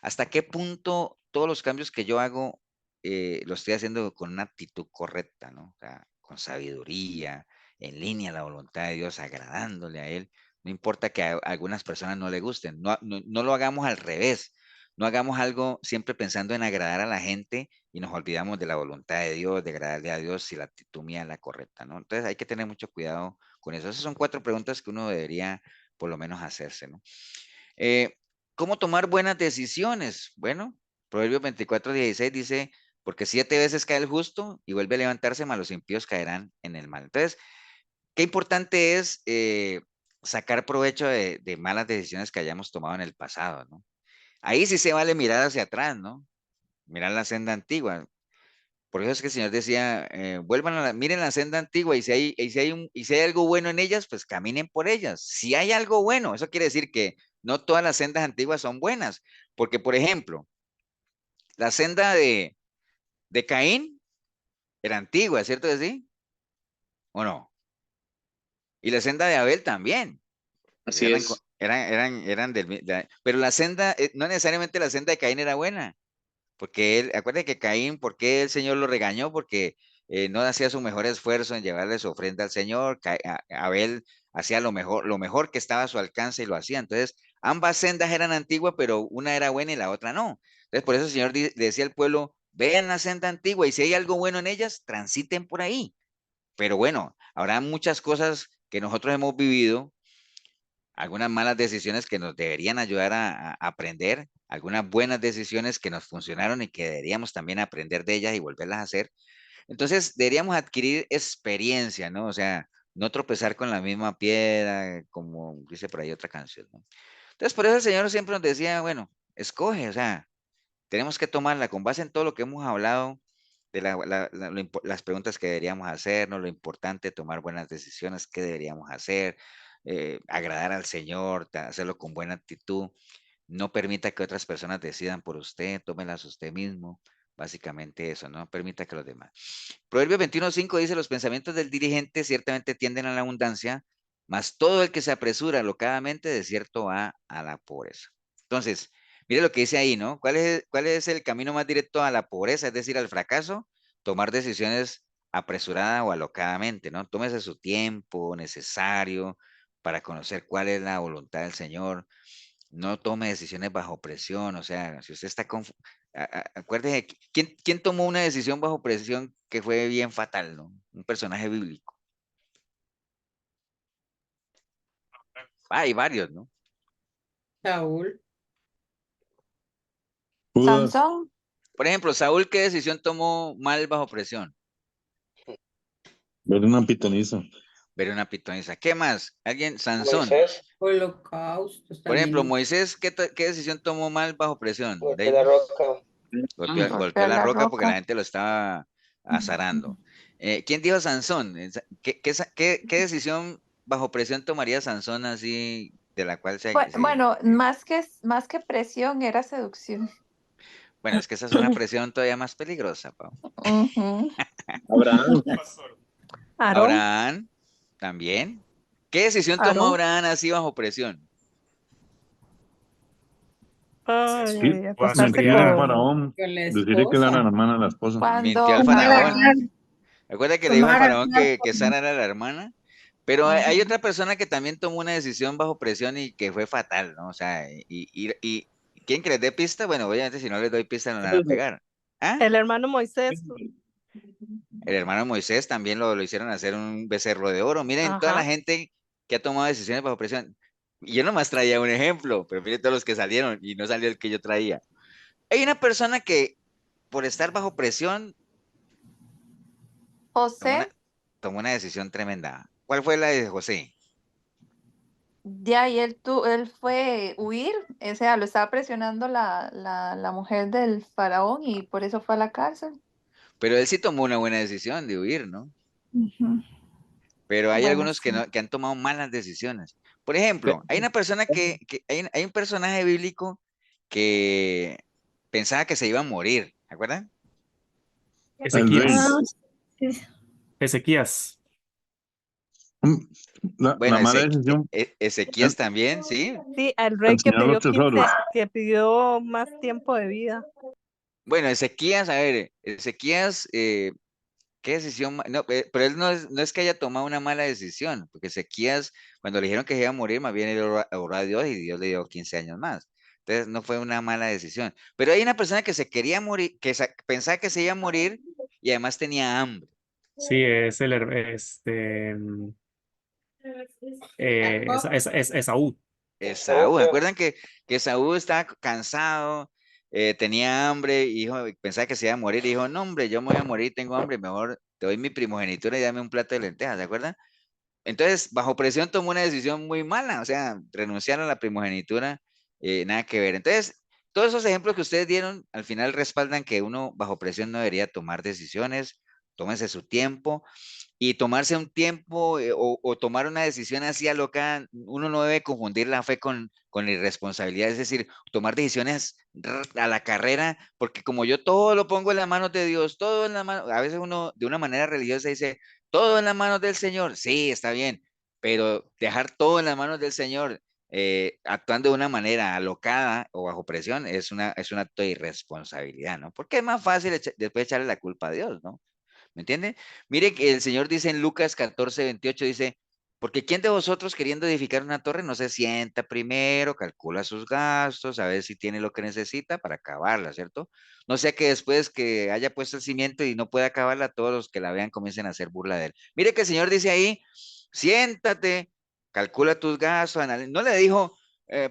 ¿Hasta qué punto todos los cambios que yo hago lo estoy haciendo con una actitud correcta, ¿no? O sea, con sabiduría, en línea a la voluntad de Dios, agradándole a Él. No importa que a algunas personas no le gusten, no lo hagamos al revés. No hagamos algo siempre pensando en agradar a la gente y nos olvidamos de la voluntad de Dios, de agradarle a Dios si la actitud mía es la correcta, ¿no? Entonces hay que tener mucho cuidado con eso. Esas son 4 preguntas que uno debería por lo menos hacerse, ¿no? Eh, ¿Cómo tomar buenas decisiones? Bueno, Proverbios 24:16 dice, porque 7 veces cae el justo y vuelve a levantarse, mas los impíos caerán en el mal. Entonces, qué importante es sacar provecho de malas decisiones que hayamos tomado en el pasado, ¿no? Ahí sí se vale mirar hacia atrás, ¿no? Mirar la senda antigua. Por eso es que el Señor decía, miren la senda antigua y si hay algo bueno en ellas, pues caminen por ellas. Si hay algo bueno, eso quiere decir que no todas las sendas antiguas son buenas, porque por ejemplo, la senda de Caín era antigua, ¿cierto que sí? ¿O no? Y la senda de Abel también. Así es. Eran pero la senda, no necesariamente la senda de Caín era buena. Porque acuérdense que Caín, ¿por qué el Señor lo regañó? Porque no hacía su mejor esfuerzo en llevarle su ofrenda al Señor. Abel hacía lo mejor que estaba a su alcance y lo hacía. Entonces, ambas sendas eran antiguas, pero una era buena y la otra no. Entonces, por eso el Señor le decía al pueblo, vean la senda antigua y si hay algo bueno en ellas, transiten por ahí. Pero bueno, habrá muchas cosas que nosotros hemos vivido, algunas malas decisiones que nos deberían ayudar a aprender, algunas buenas decisiones que nos funcionaron y que deberíamos también aprender de ellas y volverlas a hacer. Entonces, deberíamos adquirir experiencia, ¿no? O sea, no tropezar con la misma piedra, como dice por ahí otra canción, ¿no? Entonces, por eso el Señor siempre nos decía, bueno, escoge, o sea, tenemos que tomarla con base en todo lo que hemos hablado, de las preguntas que deberíamos hacernos, lo importante, tomar buenas decisiones, qué deberíamos hacer, agradar al Señor, hacerlo con buena actitud. No permita que otras personas decidan por usted, tómelas usted mismo. Básicamente eso, no permita que los demás. Proverbios 21:5 dice, los pensamientos del dirigente ciertamente tienden a la abundancia, mas todo el que se apresura alocadamente de cierto va a la pobreza. Entonces, mire lo que dice ahí, ¿no? ¿Cuál es el camino más directo a la pobreza, es decir, al fracaso? Tomar decisiones apresurada o alocadamente, ¿no? Tómese su tiempo necesario para conocer cuál es la voluntad del Señor. No tome decisiones bajo presión, o sea, si usted está acuérdese, ¿quién tomó una decisión bajo presión que fue bien fatal, ¿no? Un personaje bíblico. Hay varios, ¿no? Saúl. Judas. Sansón. Por ejemplo, Saúl, ¿qué decisión tomó mal bajo presión? Ver una pitoniza. Ver una pitonisa. ¿Qué más? ¿Alguien? Sansón. Moisés, Holocaustos Por ejemplo, también. Moisés, ¿qué decisión tomó mal bajo presión? golpeó David. la roca. Golpeó Golpear la la roca porque la roca. gente lo estaba azarando. ¿Quién dijo Sansón? ¿Qué decisión bajo presión tomaría Sansón así, de la cual Bueno, más que presión era seducción. Bueno, es que esa es una presión todavía más peligrosa, Pau. Ujú. Abraham. Aarón, Abraham, también. ¿Qué decisión tomó Aarón. Abraham así bajo presión? Ay, Sí, acostarse mentir al con... faraón. Con la Decirle que era la esposa. hermana de la esposa. Mintió al Cuando, Tomar a faraón. Agar, Recuerda que le dijo al tomar a faraón Agar que Sara era la hermana. Pero hay Ujú. otra persona que también tomó una decisión bajo presión y que fue fatal, ¿no? O sea, ¿quieren que les dé pista? Bueno, obviamente si no les doy pista no la van a pegar. ¿Ah? El hermano Moisés. El hermano Moisés también lo hicieron hacer un becerro de oro. Miren, toda la Ajá. gente que ha tomado decisiones bajo presión. Y yo nomás traía un ejemplo, pero miren todos los que salieron y no salió el que yo traía. Hay una persona que por estar bajo presión tomó una, José, tomó una decisión tremenda. ¿Cuál fue la de José? de ahí él fue huir, o sea, lo estaba presionando la mujer del faraón y por eso fue a la cárcel. Pero él sí tomó una buena decisión de huir, ¿no? Ujú. Pero hay Bueno, algunos sí. que han tomado malas decisiones. Por ejemplo, hay una persona hay un personaje bíblico que pensaba que se iba a morir, ¿se acuerdan? El rey. Ah, Ezequías. sí. Ezequías. La Bueno, mala decisión. Ezequías también, ¿sí? Sí, al rey que Enseñar los pidió tesoros. que pidió más tiempo de vida. Bueno, Ezequías, a ver, Ezequías, ¿qué decisión? No, pero él no es que haya tomado una mala decisión, porque Ezequías, cuando le dijeron que se iba a morir, más bien él oró a Dios y Dios le dio 15 años más. Entonces no fue una mala decisión. Pero hay una persona que se quería morir, pensaba que se iba a morir y además tenía hambre. Sí, es Esaú. Esaú, ¿se acuerdan que Esaú estaba cansado, tenía hambre, pensaba que se iba a morir y dijo, no, hombre, yo me voy a morir, tengo hambre, mejor te doy mi primogenitura y dame un plato de lentejas, ¿se acuerdan? Entonces, bajo presión tomó una decisión muy mala, o sea, renunciar a la primogenitura, nada que ver. Entonces, todos esos ejemplos que ustedes dieron, al final respaldan que uno bajo presión no debería tomar decisiones, tómese su tiempo y tomarse un tiempo o tomar una decisión así alocada, uno no debe confundir la fe con la irresponsabilidad, es decir, tomar decisiones a la carrera, porque como yo todo lo pongo en las manos de Dios, todo en la mano, a veces uno de una manera religiosa dice, todo en las manos del Señor, sí, está bien, pero dejar todo en las manos del Señor, actuando de una manera alocada o bajo presión, es un acto de irresponsabilidad, ¿no? Porque es más fácil después echarle la culpa a Dios, ¿no? ¿Me entiende? Mire que el Señor dice en Lucas 14:28, dice, porque ¿quién de vosotros queriendo edificar una torre no se sienta primero, calcula sus gastos, a ver si tiene lo que necesita para acabarla, ¿cierto? No sea que después que haya puesto el cimiento y no pueda acabarla, todos los que la vean comiencen a hacer burla de él. Mire que el Señor dice ahí, siéntate, calcula tus gastos, no le dijo,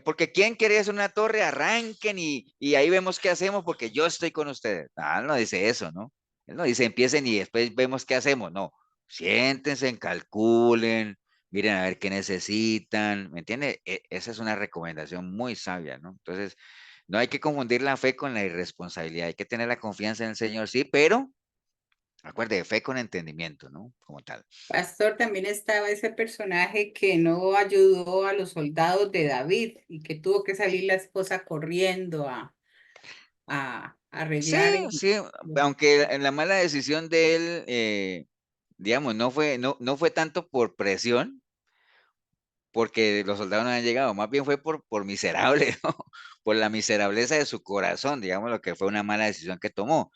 porque ¿quién quiere hacer una torre? Arranquen y ahí vemos qué hacemos porque yo estoy con ustedes. No dice eso, ¿no? Él no dice empiecen y después vemos qué hacemos. No, siéntense, calculen, miren a ver qué necesitan. ¿Me entiende? Esa es una recomendación muy sabia, ¿no? Entonces, No hay que confundir la fe con la irresponsabilidad. Hay que tener la confianza en el Señor, sí, pero acuerde, fe con entendimiento, ¿no? Como tal. Pastor, también estaba ese personaje que no ayudó a los soldados de David y que tuvo que salir la esposa corriendo a Sí, arreglar sí, aunque en la mala decisión de él, digamos, no fue tanto por presión, porque los soldados no habían llegado, más bien fue por miserable, ¿no? Por la miserableza de su corazón, digamos, lo que fue una mala decisión que tomó.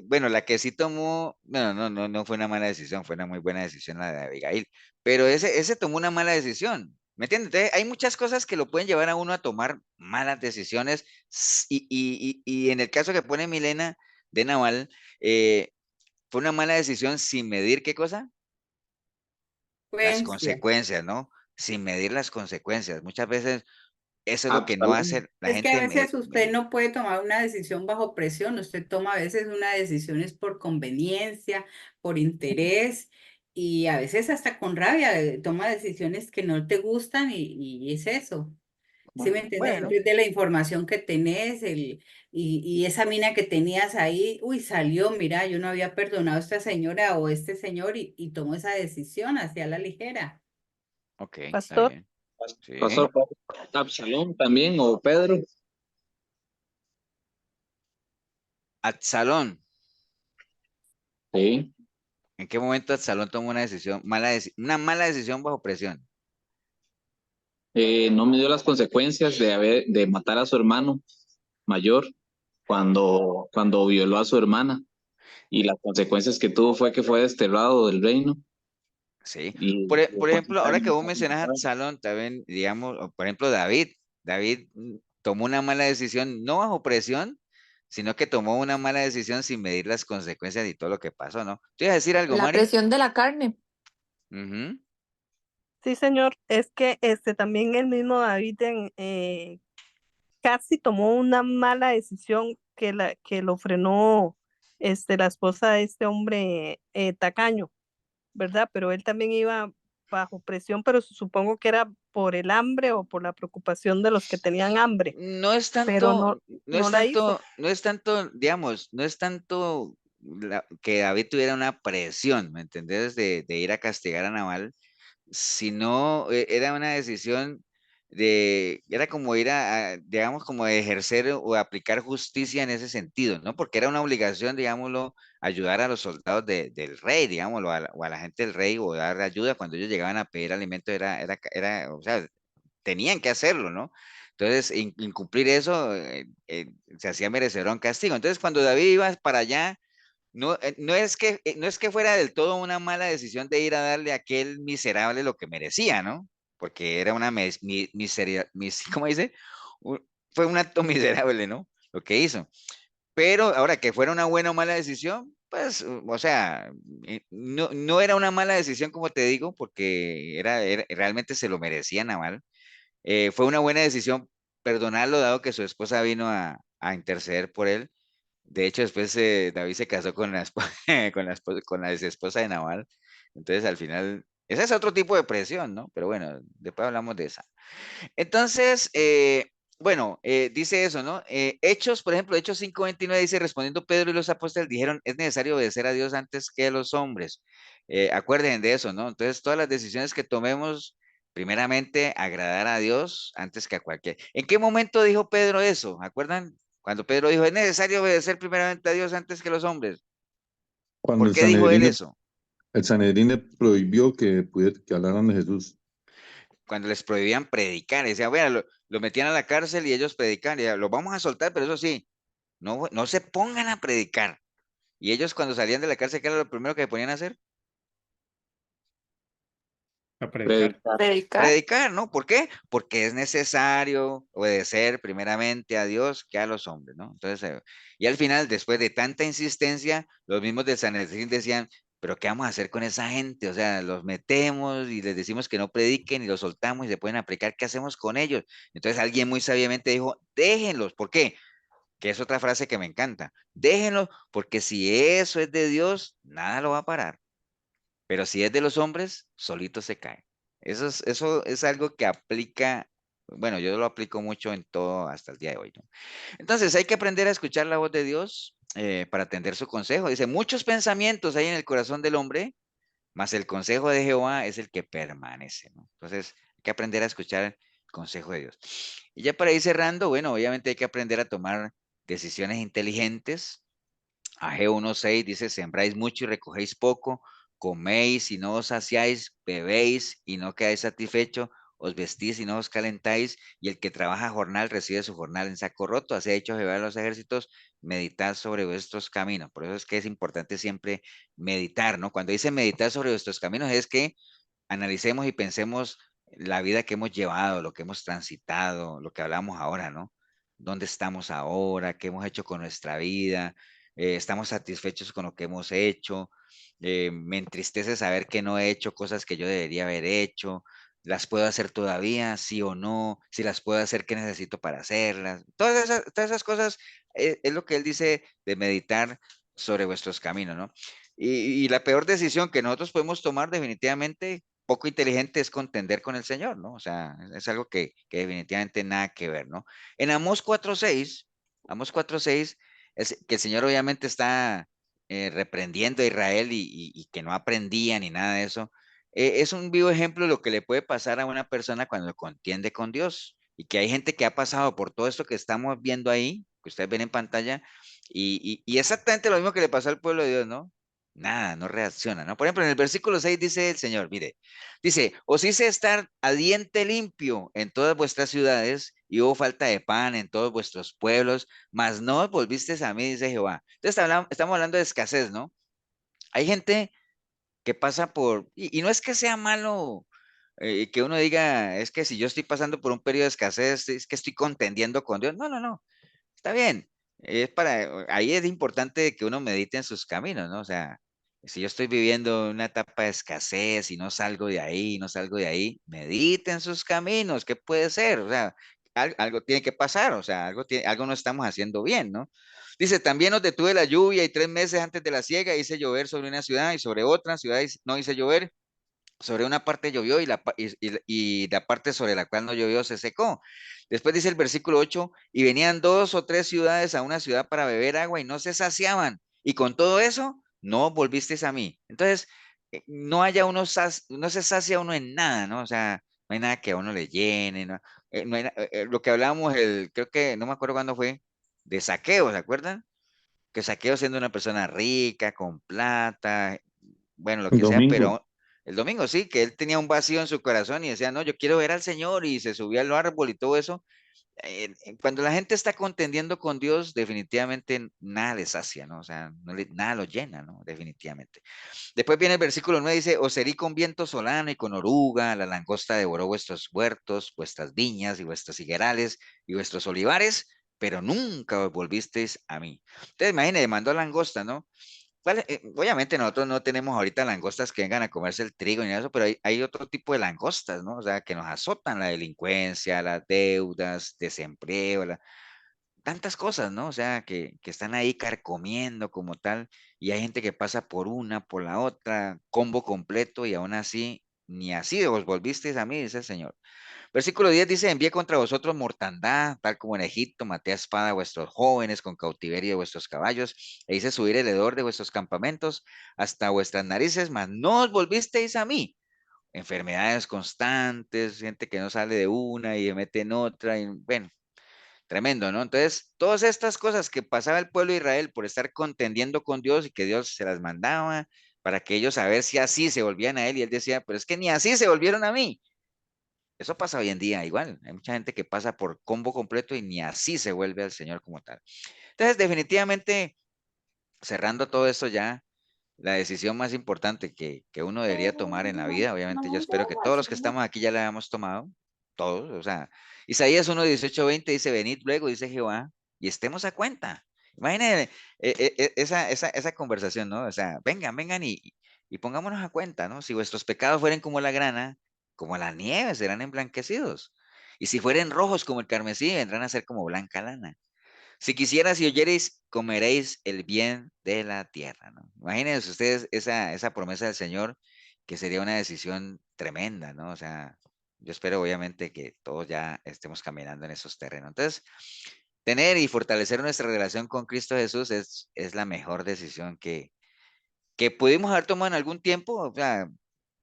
Bueno, la que sí tomó, bueno, no fue una mala decisión, fue una muy buena decisión la de Abigail, pero ese tomó una mala decisión, ¿me entiendes? Entonces, hay muchas cosas que lo pueden llevar a uno a tomar malas decisiones, y en el caso que pone Milena de Naval, fue una mala decisión sin medir, ¿qué cosa? Las consecuencias. consecuencias, ¿no? Sin medir las consecuencias. Muchas veces eso es lo que no Absalón. hace la Es que a gente. veces usted no puede tomar una decisión bajo presión, usted toma a veces una decisión es por conveniencia, por interés y a veces hasta con rabia toma decisiones que no te gustan y es eso. ¿Sí me entiendes? Bueno, Entonces de la información que tenés y esa mina que tenías ahí, uy, salió, mira, yo no había perdonado a esta señora o este señor y tomó esa decisión hacia la ligera. ok, está Pastor, bien. Sí. Pastor Absalón también, o Pedro. Absalón. Sí. ¿En qué momento Absalón tomó una decisión, una mala decisión bajo presión? No midió las consecuencias de matar a su hermano mayor cuando violó a su hermana. Y las consecuencias que tuvo fue que fue desterrado del reino. Sí. Y Por ejemplo, ahora que vos mencionas a Absalón, también, digamos, o por ejemplo, David. David tomó una mala decisión, no bajo presión, sino que tomó una mala decisión sin medir las consecuencias y todo lo que pasó, ¿no? ¿Tú ibas a decir algo, La Mari? presión de la carne. Ujú. sí, señor, es que también el mismo David casi tomó una mala decisión que lo frenó la esposa de este hombre tacaño, ¿verdad? Pero él también iba bajo presión, pero supongo que era por el hambre o por la preocupación de los que tenían hambre, No es pero tanto, no la hizo. no es tanto, digamos, no es tanto que David tuviera una presión, ¿me entendés? De ir a castigar a Nabal, sino era una decisión era como ir digamos, como de ejercer o aplicar justicia en ese sentido, ¿no? Porque era una obligación, digámoslo, ayudar a los soldados del rey, digámoslo, o a la gente del rey, o dar ayuda cuando ellos llegaban a pedir alimento, o sea, tenían que hacerlo, ¿no? Entonces, incumplir eso se hacía merecedor un castigo. Entonces, cuando David iba para allá, no es que fuera del todo una mala decisión de ir a darle a aquel miserable lo que merecía, ¿no? Porque era una miseria, ¿cómo dice? U- Fue un acto miserable, ¿no? Lo que hizo. Pero ahora que fuera una buena o mala decisión, pues, o sea, no era una mala decisión, como te digo, porque realmente se lo merecía Naval. Fue una buena decisión perdonarlo, dado que su esposa vino a interceder por él. De hecho, después David se casó con con la ex esposa de Naval. Entonces, al final, ese es otro tipo de presión, ¿no? Pero bueno, después hablamos de esa. Entonces, bueno, dice eso, ¿no? Hechos, por ejemplo, Hechos 5:29 dice, respondiendo Pedro y los apóstoles dijeron, es necesario obedecer a Dios antes que a los hombres. Acuérdense de eso, ¿no? Entonces, todas las decisiones que tomemos, primeramente, agradar a Dios antes que a cualquier. ¿En qué momento dijo Pedro eso? ¿Acuerdan? Cuando Pedro dijo, es necesario obedecer primeramente a Dios antes que a los hombres. Cuando ¿Por qué dijo él eso? el Sanedrín le prohibió que hablaran de Jesús. Cuando les prohibían predicar, decía, bueno, lo metían a la cárcel y ellos predicaban, y lo vamos a soltar, pero eso sí, no se pongan a predicar. Y ellos cuando salían de la cárcel, ¿qué era lo primero que se ponían a hacer? A predicar. Predicar. Predicar, ¿no? ¿Por qué? Porque es necesario obedecer primeramente a Dios que a los hombres, ¿no? Entonces, y al final, después de tanta insistencia, los mismos del Sanedrín decían, pero ¿qué vamos a hacer con esa gente? O sea, los metemos y les decimos que no prediquen y los soltamos y se pueden aplicar, ¿qué hacemos con ellos? Entonces alguien muy sabiamente dijo, déjenlos, ¿por qué? Que es otra frase que me encanta, déjenlos, porque si eso es de Dios, nada lo va a parar, pero si es de los hombres, solito se cae. Eso es algo que aplica Bueno, yo lo aplico mucho en todo hasta el día de hoy, ¿no? Entonces hay que aprender a escuchar la voz de Dios para atender su consejo. Dice, muchos pensamientos hay en el corazón del hombre, mas el consejo de Jehová es el que permanece, ¿no? Entonces hay que aprender a escuchar el consejo de Dios. Y ya para ir cerrando, bueno, obviamente hay que aprender a tomar decisiones inteligentes. Ageo 1:6 dice, sembráis mucho y recogéis poco, coméis y no os saciáis, bebéis y no quedáis satisfechos, os vestís y no os calentáis, y el que trabaja jornal recibe su jornal en saco roto. Así ha hecho Jehová de los ejércitos, meditad sobre vuestros caminos. Por eso es que es importante siempre meditar, ¿no? Cuando dice meditar sobre vuestros caminos es que analicemos y pensemos la vida que hemos llevado, lo que hemos transitado, lo que hablamos ahora, ¿no? ¿Dónde estamos ahora? ¿Qué hemos hecho con nuestra vida? ¿Estamos satisfechos con lo que hemos hecho? Me entristece saber que no he hecho cosas que yo debería haber hecho. ¿Las puedo hacer todavía? ¿Sí o no? Si las puedo hacer, ¿qué necesito para hacerlas? Todas esas cosas es lo que él dice de meditar sobre vuestros caminos, ¿no? Y la peor decisión que nosotros podemos tomar definitivamente poco inteligente es contender con el Señor, ¿no? O sea, es algo que definitivamente nada que ver, ¿no? En Amós 4:6, es que el Señor obviamente está reprendiendo a Israel y que no aprendía ni nada de eso. Es un vivo ejemplo de lo que le puede pasar a una persona cuando contiende con Dios. Y que hay gente que ha pasado por todo esto que estamos viendo ahí, que ustedes ven en pantalla, y exactamente lo mismo que le pasó al pueblo de Dios, ¿no? Nada, no reacciona, ¿no? Por ejemplo, en el versículo 6 dice el Señor, mire, dice, os hice estar a diente limpio en todas vuestras ciudades y hubo falta de pan en todos vuestros pueblos, mas no os volvisteis a mí, dice Jehová. Entonces estamos hablando de escasez, ¿no? Hay gente que pasa por, y no es que sea malo que uno diga, es que si yo estoy pasando por un periodo de escasez, es que estoy contendiendo con Dios. No, no, no. Está bien. Ahí es importante que uno medite en sus caminos, ¿no? O sea, si yo estoy viviendo una etapa de escasez y no salgo de ahí, no salgo de ahí, medite en sus caminos, ¿qué puede ser? O sea, algo tiene que pasar, o sea, algo no estamos haciendo bien, ¿no? Dice, también os detuve la lluvia y 3 meses antes de la siega hice llover sobre una ciudad y sobre otra ciudad no hice llover, sobre una parte llovió y la parte sobre la cual no llovió se secó. Después dice el versículo 8, y venían 2 o 3 ciudades a una ciudad para beber agua y no se saciaban. Y con todo eso, no volvisteis a mí. Entonces, no se sacia uno en nada, ¿no? O sea, no hay nada que a uno le llene, ¿no? Lo que hablábamos, creo que, no me acuerdo cuándo fue, de saqueo, ¿se acuerdan? Que Saqueo siendo una persona rica, con plata, bueno, lo El que sea, domingo. pero el domingo sí, que él tenía un vacío en su corazón y decía, no, yo quiero ver al Señor y se subía al árbol y todo eso. Cuando la gente está contendiendo con Dios, definitivamente nada le sacia, ¿no? O sea, nada lo llena, ¿no? Definitivamente. Después viene el versículo 9, dice, os herí con viento solano y con oruga, la langosta devoró vuestros huertos, vuestras viñas y vuestros higuerales y vuestros olivares, pero nunca os volvisteis a mí. Entonces, imagínense, mandó langosta, ¿no? Obviamente nosotros no tenemos ahorita langostas que vengan a comerse el trigo ni nada de eso, pero hay otro tipo de langostas, ¿no? O sea, que nos azotan la delincuencia, las deudas, desempleo, tantas cosas, ¿no? O sea, que están ahí carcomiendo como tal, y hay gente que pasa por una, por la otra, combo completo, y aún así, ni así os volvisteis a mí, dice el Señor. Versículo 10 dice, envié contra vosotros mortandad, tal como en Egipto, maté a espada a vuestros jóvenes con cautiverio de vuestros caballos, e hice subir el hedor de vuestros campamentos hasta vuestras narices, mas no os volvisteis a mí. Enfermedades constantes, gente que no sale de una y se mete en otra, y bueno, tremendo, ¿no? Entonces, todas estas cosas que pasaba el pueblo de Israel por estar contendiendo con Dios y que Dios se las mandaba para que ellos a ver si así se volvían a él, y él decía, pero es que ni así se volvieron a mí. Eso pasa hoy en día igual. Hay mucha gente que pasa por combo completo y ni así se vuelve al Señor como tal. Entonces, definitivamente, cerrando todo esto ya, la decisión más importante que uno debería tomar en la vida, obviamente yo espero que todos los que estamos aquí ya la hayamos tomado, todos, o sea, Isaías 1:18-20 dice, venid luego, dice Jehová, y estemos a cuenta. Imagínense esa conversación, ¿no? O sea, vengan y pongámonos a cuenta, ¿no? Si vuestros pecados fueren como la grana, como la nieve, serán emblanquecidos. Y si fueren rojos como el carmesí, vendrán a ser como blanca lana. Si quisieras y oyereis, comeréis el bien de la tierra, ¿no? Imagínense ustedes esa promesa del Señor, que sería una decisión tremenda, ¿no? O sea, yo espero obviamente que todos ya estemos caminando en esos terrenos. Entonces, tener y fortalecer nuestra relación con Cristo Jesús es la mejor decisión que pudimos haber tomado en algún tiempo, o sea,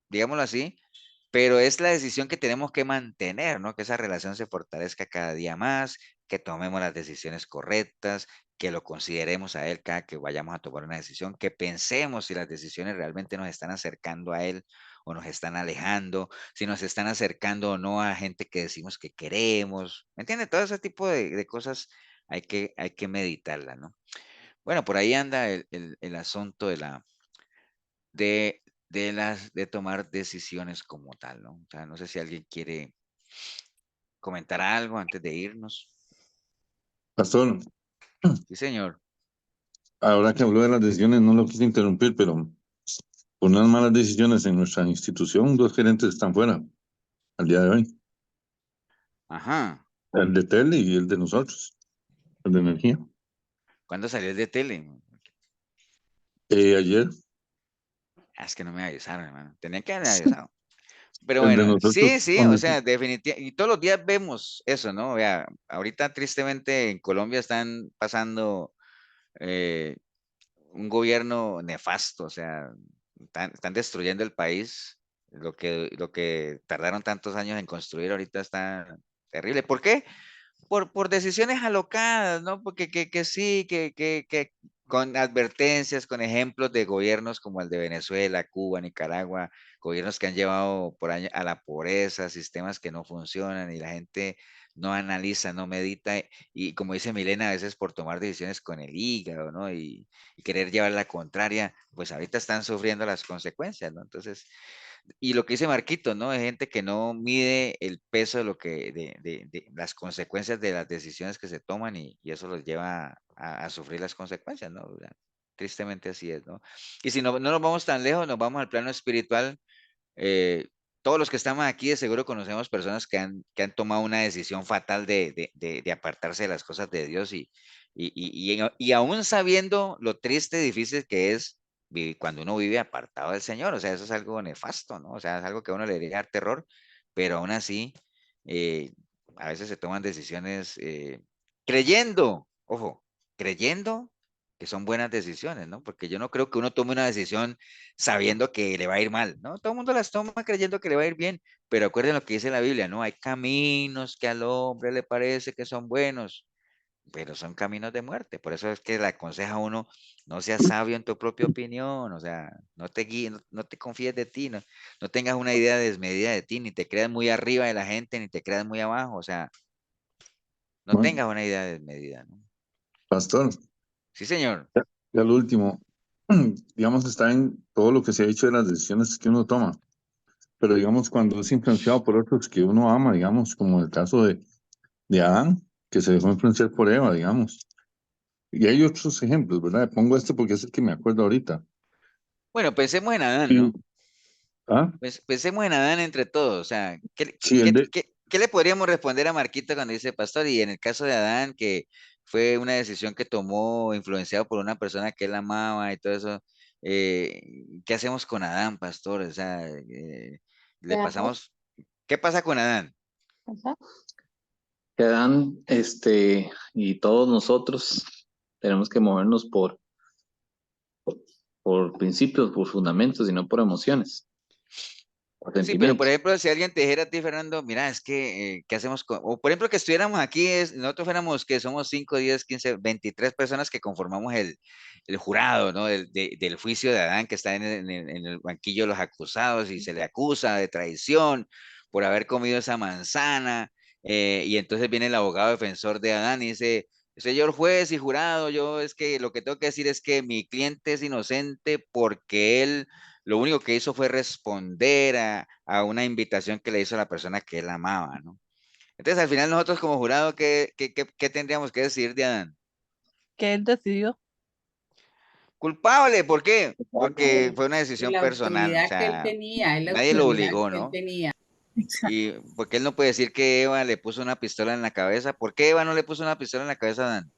digámoslo así, pero es la decisión que tenemos que mantener, ¿no? Que esa relación se fortalezca cada día más, que tomemos las decisiones correctas, que lo consideremos a Él cada que vayamos a tomar una decisión, que pensemos si las decisiones realmente nos están acercando a Él o nos están alejando, si nos están acercando o no a gente que decimos que queremos, ¿me entiende? Todo ese tipo de cosas hay que meditarlas, ¿no? Bueno, por ahí anda el asunto de tomar decisiones como tal, ¿no? O sea, no sé si alguien quiere comentar algo antes de irnos. Pastor, Sí, señor. ahora que habló de las decisiones, no lo quise interrumpir, pero por unas malas decisiones en nuestra institución, 2 gerentes están fuera al día de hoy. Ajá. El de tele y el de nosotros, el de energía. ¿Cuándo salió el de tele? Ayer, Es que no me avisaron, hermano. Tenían que haber avisado. Pero el de bueno, nosotros, sí, sí, o sea, definitivamente, y todos los días vemos eso, ¿no? Vea, ahorita tristemente en Colombia están pasando un gobierno nefasto, o sea, están destruyendo el país. Lo que tardaron tantos años en construir ahorita está terrible. ¿Por qué? Por decisiones alocadas, ¿no? Porque que sí, que con advertencias, con ejemplos de gobiernos como el de Venezuela, Cuba, Nicaragua, gobiernos que han llevado por años a la pobreza, sistemas que no funcionan y la gente no analiza, no medita y como dice Milena, a veces por tomar decisiones con el hígado, ¿no? Y querer llevar la contraria, pues ahorita están sufriendo las consecuencias, ¿no? Entonces, y lo que dice Marquito, ¿no? Hay gente que no mide el peso de lo que, de las consecuencias de las decisiones que se toman y eso los lleva a sufrir las consecuencias, ¿no? O sea, tristemente así es, ¿no? Y si no nos vamos tan lejos, nos vamos al plano espiritual, eh, todos los que estamos aquí de seguro conocemos personas que han tomado una decisión fatal de apartarse de las cosas de Dios y aún sabiendo lo triste y difícil que es cuando uno vive apartado del Señor, o sea, eso es algo nefasto, ¿no? O sea, es algo que a uno le debería dar terror, pero aún así, eh, a veces se toman decisiones creyendo, ojo, creyendo que son buenas decisiones, ¿no? Porque yo no creo que uno tome una decisión sabiendo que le va a ir mal, ¿no? Todo el mundo las toma creyendo que le va a ir bien, pero acuerden lo que dice la Biblia, ¿no? Hay caminos que al hombre le parece que son buenos, pero son caminos de muerte. Por eso es que le aconseja a uno, no seas sabio en tu propia opinión, o sea, no te guíes, no te confíes de ti, no tengas una idea desmedida de ti, ni te creas muy arriba de la gente, ni te creas muy abajo, o sea, no bueno, tengas una idea desmedida, ¿no? pastor, Sí, señor. ya lo último, digamos, está en todo lo que se ha dicho de las decisiones que uno toma, pero digamos, cuando es influenciado por otros que uno ama, digamos, como el caso de Adán, que se dejó influenciar por Eva, digamos. Y hay otros ejemplos, ¿verdad? Pongo este porque es el que me acuerdo ahorita. Bueno, pensemos en Adán, Y, ¿no? ¿ah? Pues pensemos en Adán entre todos, o sea, Sí, el de, ¿qué le podríamos responder a Marquito cuando dice pastor? Y en el caso de Adán, que fue una decisión que tomó influenciado por una persona que él amaba y todo eso, ¿qué hacemos con Adán, pastor? O sea, le Veamos. pasamos, ¿qué pasa con Adán? Ajá. Quedan, y todos nosotros tenemos que movernos por principios, por fundamentos y no por emociones, por Sí, pero por sentimientos. ejemplo, si alguien te dijera a ti, Fernando, mira, es que, ¿qué hacemos con, o por ejemplo, que estuviéramos aquí, nosotros fuéramos que somos 5, 10, 15, 23 personas que conformamos el jurado, ¿no? Del juicio de Adán que está en el banquillo de los acusados y se le acusa de traición por haber comido esa manzana, y entonces viene el abogado defensor de Adán y dice, señor juez y jurado, yo es que lo que tengo que decir es que mi cliente es inocente porque él lo único que hizo fue responder a una invitación que le hizo a la persona que él amaba, ¿no? Entonces, al final nosotros como jurado, ¿qué tendríamos que decir de Adán? Que él decidió. Culpable, ¿por qué? Porque Por fue una decisión la personal, o autoridad que él sea, tenía, es la nadie lo autoridad obligó, que él ¿no? tenía. Y porque él no puede decir que Eva le puso una pistola en la cabeza. ¿Por qué Eva no le puso una pistola en la cabeza a Adán?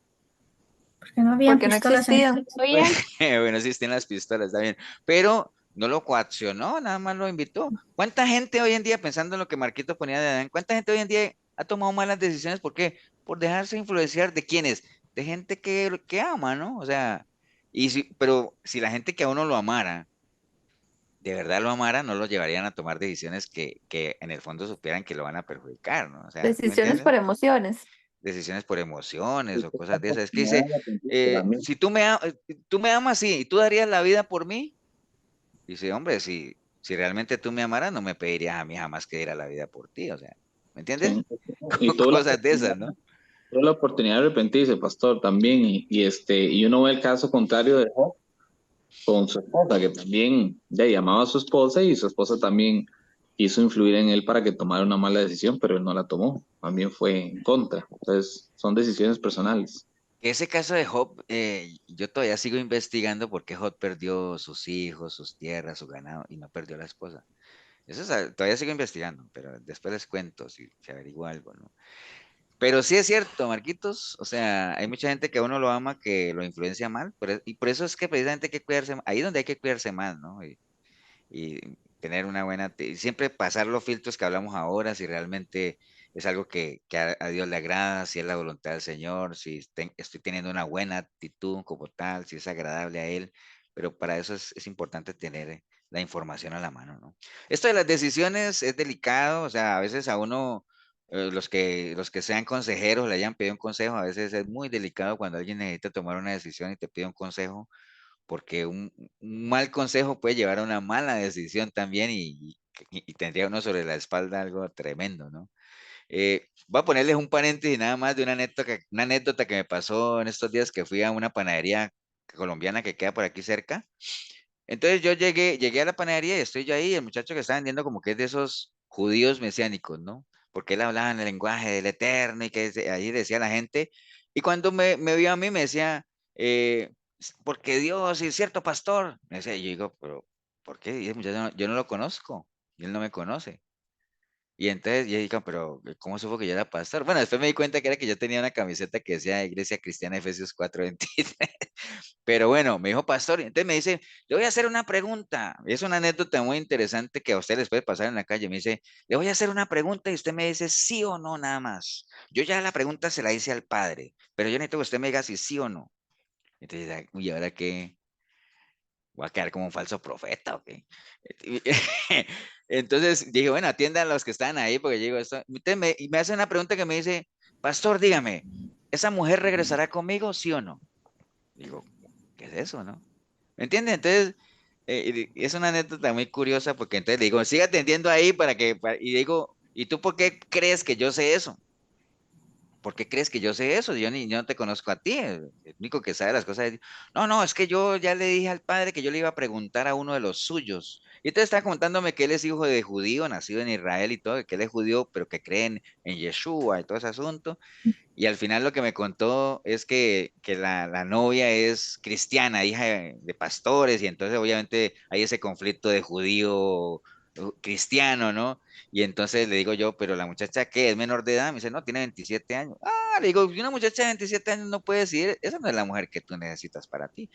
Porque no habían Porque no pistolas en existían. ese tiempo. Oye, Bueno, existían las pistolas, está bien. Pero no lo coaccionó, nada más lo invitó. ¿Cuánta gente hoy en día, pensando en lo que Marquito ponía de Adán, cuánta gente hoy en día ha tomado malas decisiones? ¿Por qué? Por dejarse influenciar de quiénes, de gente que ama, ¿no? O sea, pero si la gente que a uno lo amara, de verdad lo amara, no lo llevarían a tomar decisiones que en el fondo supieran que lo van a perjudicar, ¿no? O sea, ¿sí me Decisiones entiendes? por emociones. Decisiones por emociones o Usted cosas está de esas. Es que acostumbrado dice, a arrepentirse también. si tú me amas, sí, y tú darías la vida por mí, dice, hombre, si realmente tú me amaras, no me pedirías a mí jamás que diera la vida por ti, o sea, ¿me entiendes? Sí. Y tuvo la Cosas de oportunidad, esas, ¿no? tuvo la oportunidad de arrepentirse, pastor, también. Y uno ve el caso contrario de Job con su esposa, que también ya llamaba a su esposa y su esposa también quiso influir en él para que tomara una mala decisión, pero él no la tomó, también fue en contra. Entonces, son decisiones personales. Ese caso de Job, yo todavía sigo investigando por qué Job perdió sus hijos, sus tierras, su ganado y no perdió la esposa. Todavía sigo investigando, pero después les cuento si averiguo algo, ¿no? Pero sí es cierto, Marquitos, o sea, hay mucha gente que a uno lo ama que lo influencia mal, y por eso es que precisamente hay que cuidarse, ahí es donde hay que cuidarse más, ¿no? Y tener una buena, y siempre pasar los filtros que hablamos ahora, si realmente es algo que a Dios le agrada, si es la voluntad del Señor, si estoy teniendo una buena actitud como tal, si es agradable a Él, pero para eso es importante tener la información a la mano, ¿no? Esto de las decisiones es delicado, o sea, a veces a uno, los que sean consejeros le hayan pedido un consejo, a veces es muy delicado cuando alguien necesita tomar una decisión y te pide un consejo porque un mal consejo puede llevar a una mala decisión también y tendría uno sobre la espalda algo tremendo, ¿no? Voy a ponerles un paréntesis nada más de una anécdota que me pasó en estos días que fui a una panadería colombiana que queda por aquí cerca. Entonces yo llegué a la panadería y estoy yo ahí, el muchacho que está vendiendo como que es de esos judíos mesiánicos, ¿no? Porque él hablaba en el lenguaje del Eterno y que ahí decía la gente. Y cuando me vio a mí me decía, porque Dios es cierto pastor. Me decía, y yo digo, pero ¿por qué? Y el muchacho, yo no lo conozco y él no me conoce. Y entonces yo dije, pero ¿cómo supo que yo era pastor? Bueno, después me di cuenta que era que yo tenía una camiseta que decía Iglesia Cristiana Efesios 4:23. Pero bueno, me dijo pastor, y entonces me dice, le voy a hacer una pregunta. Es una anécdota muy interesante que a usted les puede pasar en la calle. Me dice, le voy a hacer una pregunta y usted me dice sí o no nada más. Yo ya la pregunta se la hice al padre, pero yo necesito que usted me diga si sí o no. Entonces, uy, ¿ahora qué? Voy a quedar como un falso profeta, ¿ok? Entonces dije, bueno, atiendan a los que están ahí, porque yo digo esto. Y me hace una pregunta que me dice, pastor, dígame, ¿esa mujer regresará conmigo, sí o no? Digo, ¿qué es eso, no? ¿Me entiendes? Entonces, y es una anécdota muy curiosa porque entonces le digo, siga atendiendo ahí y digo, ¿y tú por qué crees que yo sé eso? ¿Por qué crees que yo sé eso? Yo no te conozco a ti, el único que sabe las cosas es Dios. No, no, es que yo ya le dije al padre que yo le iba a preguntar a uno de los suyos. Y entonces está contándome que él es hijo de judío, nacido en Israel y todo, que él es judío, pero que creen en Yeshua y todo ese asunto. Y al final lo que me contó es que la novia es cristiana, hija de pastores, y entonces obviamente hay ese conflicto de judío cristiano, ¿no? Y entonces le digo yo, pero la muchacha ¿qué? ¿Es menor de edad? Me dice, no, tiene 27 años. Ah, le digo, y una muchacha de 27 años no puede decir, esa no es la mujer que tú necesitas para ti.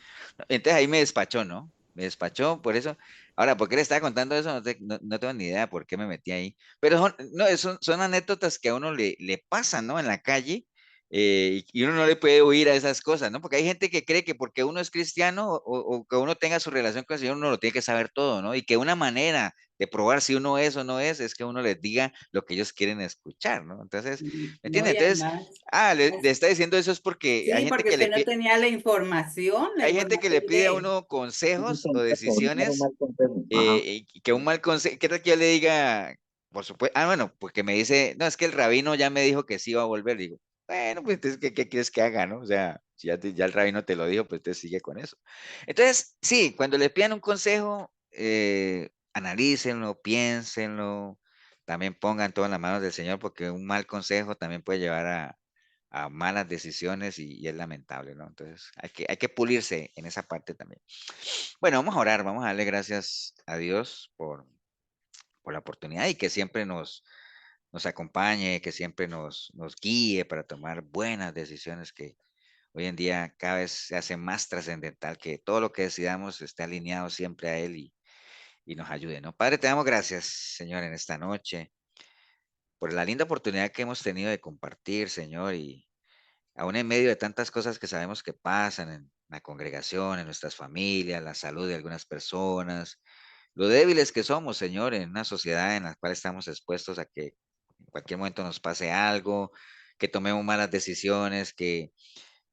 Entonces ahí me despachó, ¿no? Me despachó, por eso. Ahora, ¿por qué le estaba contando eso? No tengo ni idea por qué me metí ahí. Pero no, son anécdotas que a uno le pasan, ¿no? En la calle, y uno no le puede huir a esas cosas, ¿no? Porque hay gente que cree que porque uno es cristiano o que uno tenga su relación con el Señor, uno lo tiene que saber todo, ¿no? Y que una manera de probar si uno es o no es que uno les diga lo que ellos quieren escuchar, ¿no? Entonces, ¿me No, entiende? y Entonces, además, le está diciendo eso es porque sí, porque usted no tenía la hay gente que le información pide a de... uno Un consejos o consejo, un decisiones, mal consejo. Ajá. y que un mal consejo, ¿qué tal que yo le diga, por supuesto, bueno, porque me dice, no, es que el rabino ya me dijo que sí va a volver, digo, bueno, pues entonces, ¿qué quieres que haga, no? O sea, si ya el rabino te lo dijo, pues usted sigue con eso. Entonces, sí, cuando le pidan un consejo, analícenlo, piénsenlo, también pongan todo en las manos del Señor, porque un mal consejo también puede llevar a malas decisiones y es lamentable, ¿no? Entonces, hay que pulirse en esa parte también. Bueno, vamos a orar, vamos a darle gracias a Dios por la oportunidad y que siempre nos acompañe, que siempre nos guíe para tomar buenas decisiones que hoy en día cada vez se hace más trascendental, que todo lo que decidamos esté alineado siempre a Él y nos ayude, ¿no? Padre, te damos gracias, Señor, en esta noche, por la linda oportunidad que hemos tenido de compartir, Señor, y aún en medio de tantas cosas que sabemos que pasan en la congregación, en nuestras familias, la salud de algunas personas, lo débiles que somos, Señor, en una sociedad en la cual estamos expuestos a que en cualquier momento nos pase algo, que tomemos malas decisiones, que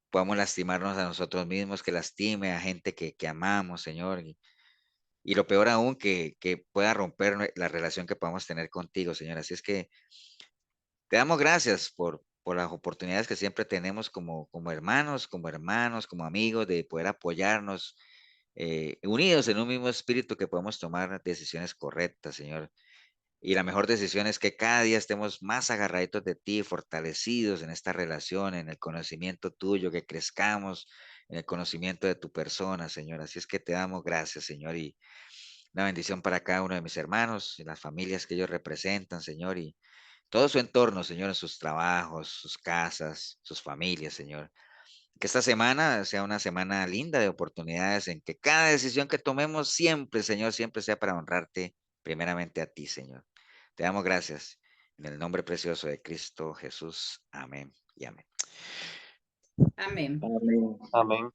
podamos lastimarnos a nosotros mismos, que lastime a gente que amamos, Señor, y lo peor aún, que pueda romper la relación que podamos tener contigo, Señor. Así es que te damos gracias por las oportunidades que siempre tenemos como hermanos, como amigos, de poder apoyarnos, unidos en un mismo espíritu, que podemos tomar decisiones correctas, Señor. Y la mejor decisión es que cada día estemos más agarraditos de ti, fortalecidos en esta relación, en el conocimiento tuyo, que crezcamos en el conocimiento de tu persona, Señor. Así es que te damos gracias, Señor, y una bendición para cada uno de mis hermanos y las familias que ellos representan, Señor, y todo su entorno, Señor, en sus trabajos, sus casas, sus familias, Señor. Que esta semana sea una semana linda de oportunidades, en que cada decisión que tomemos siempre, Señor, siempre sea para honrarte primeramente a ti, Señor. Te damos gracias en el nombre precioso de Cristo Jesús. Amén y amén. Amén. Amén. Amén.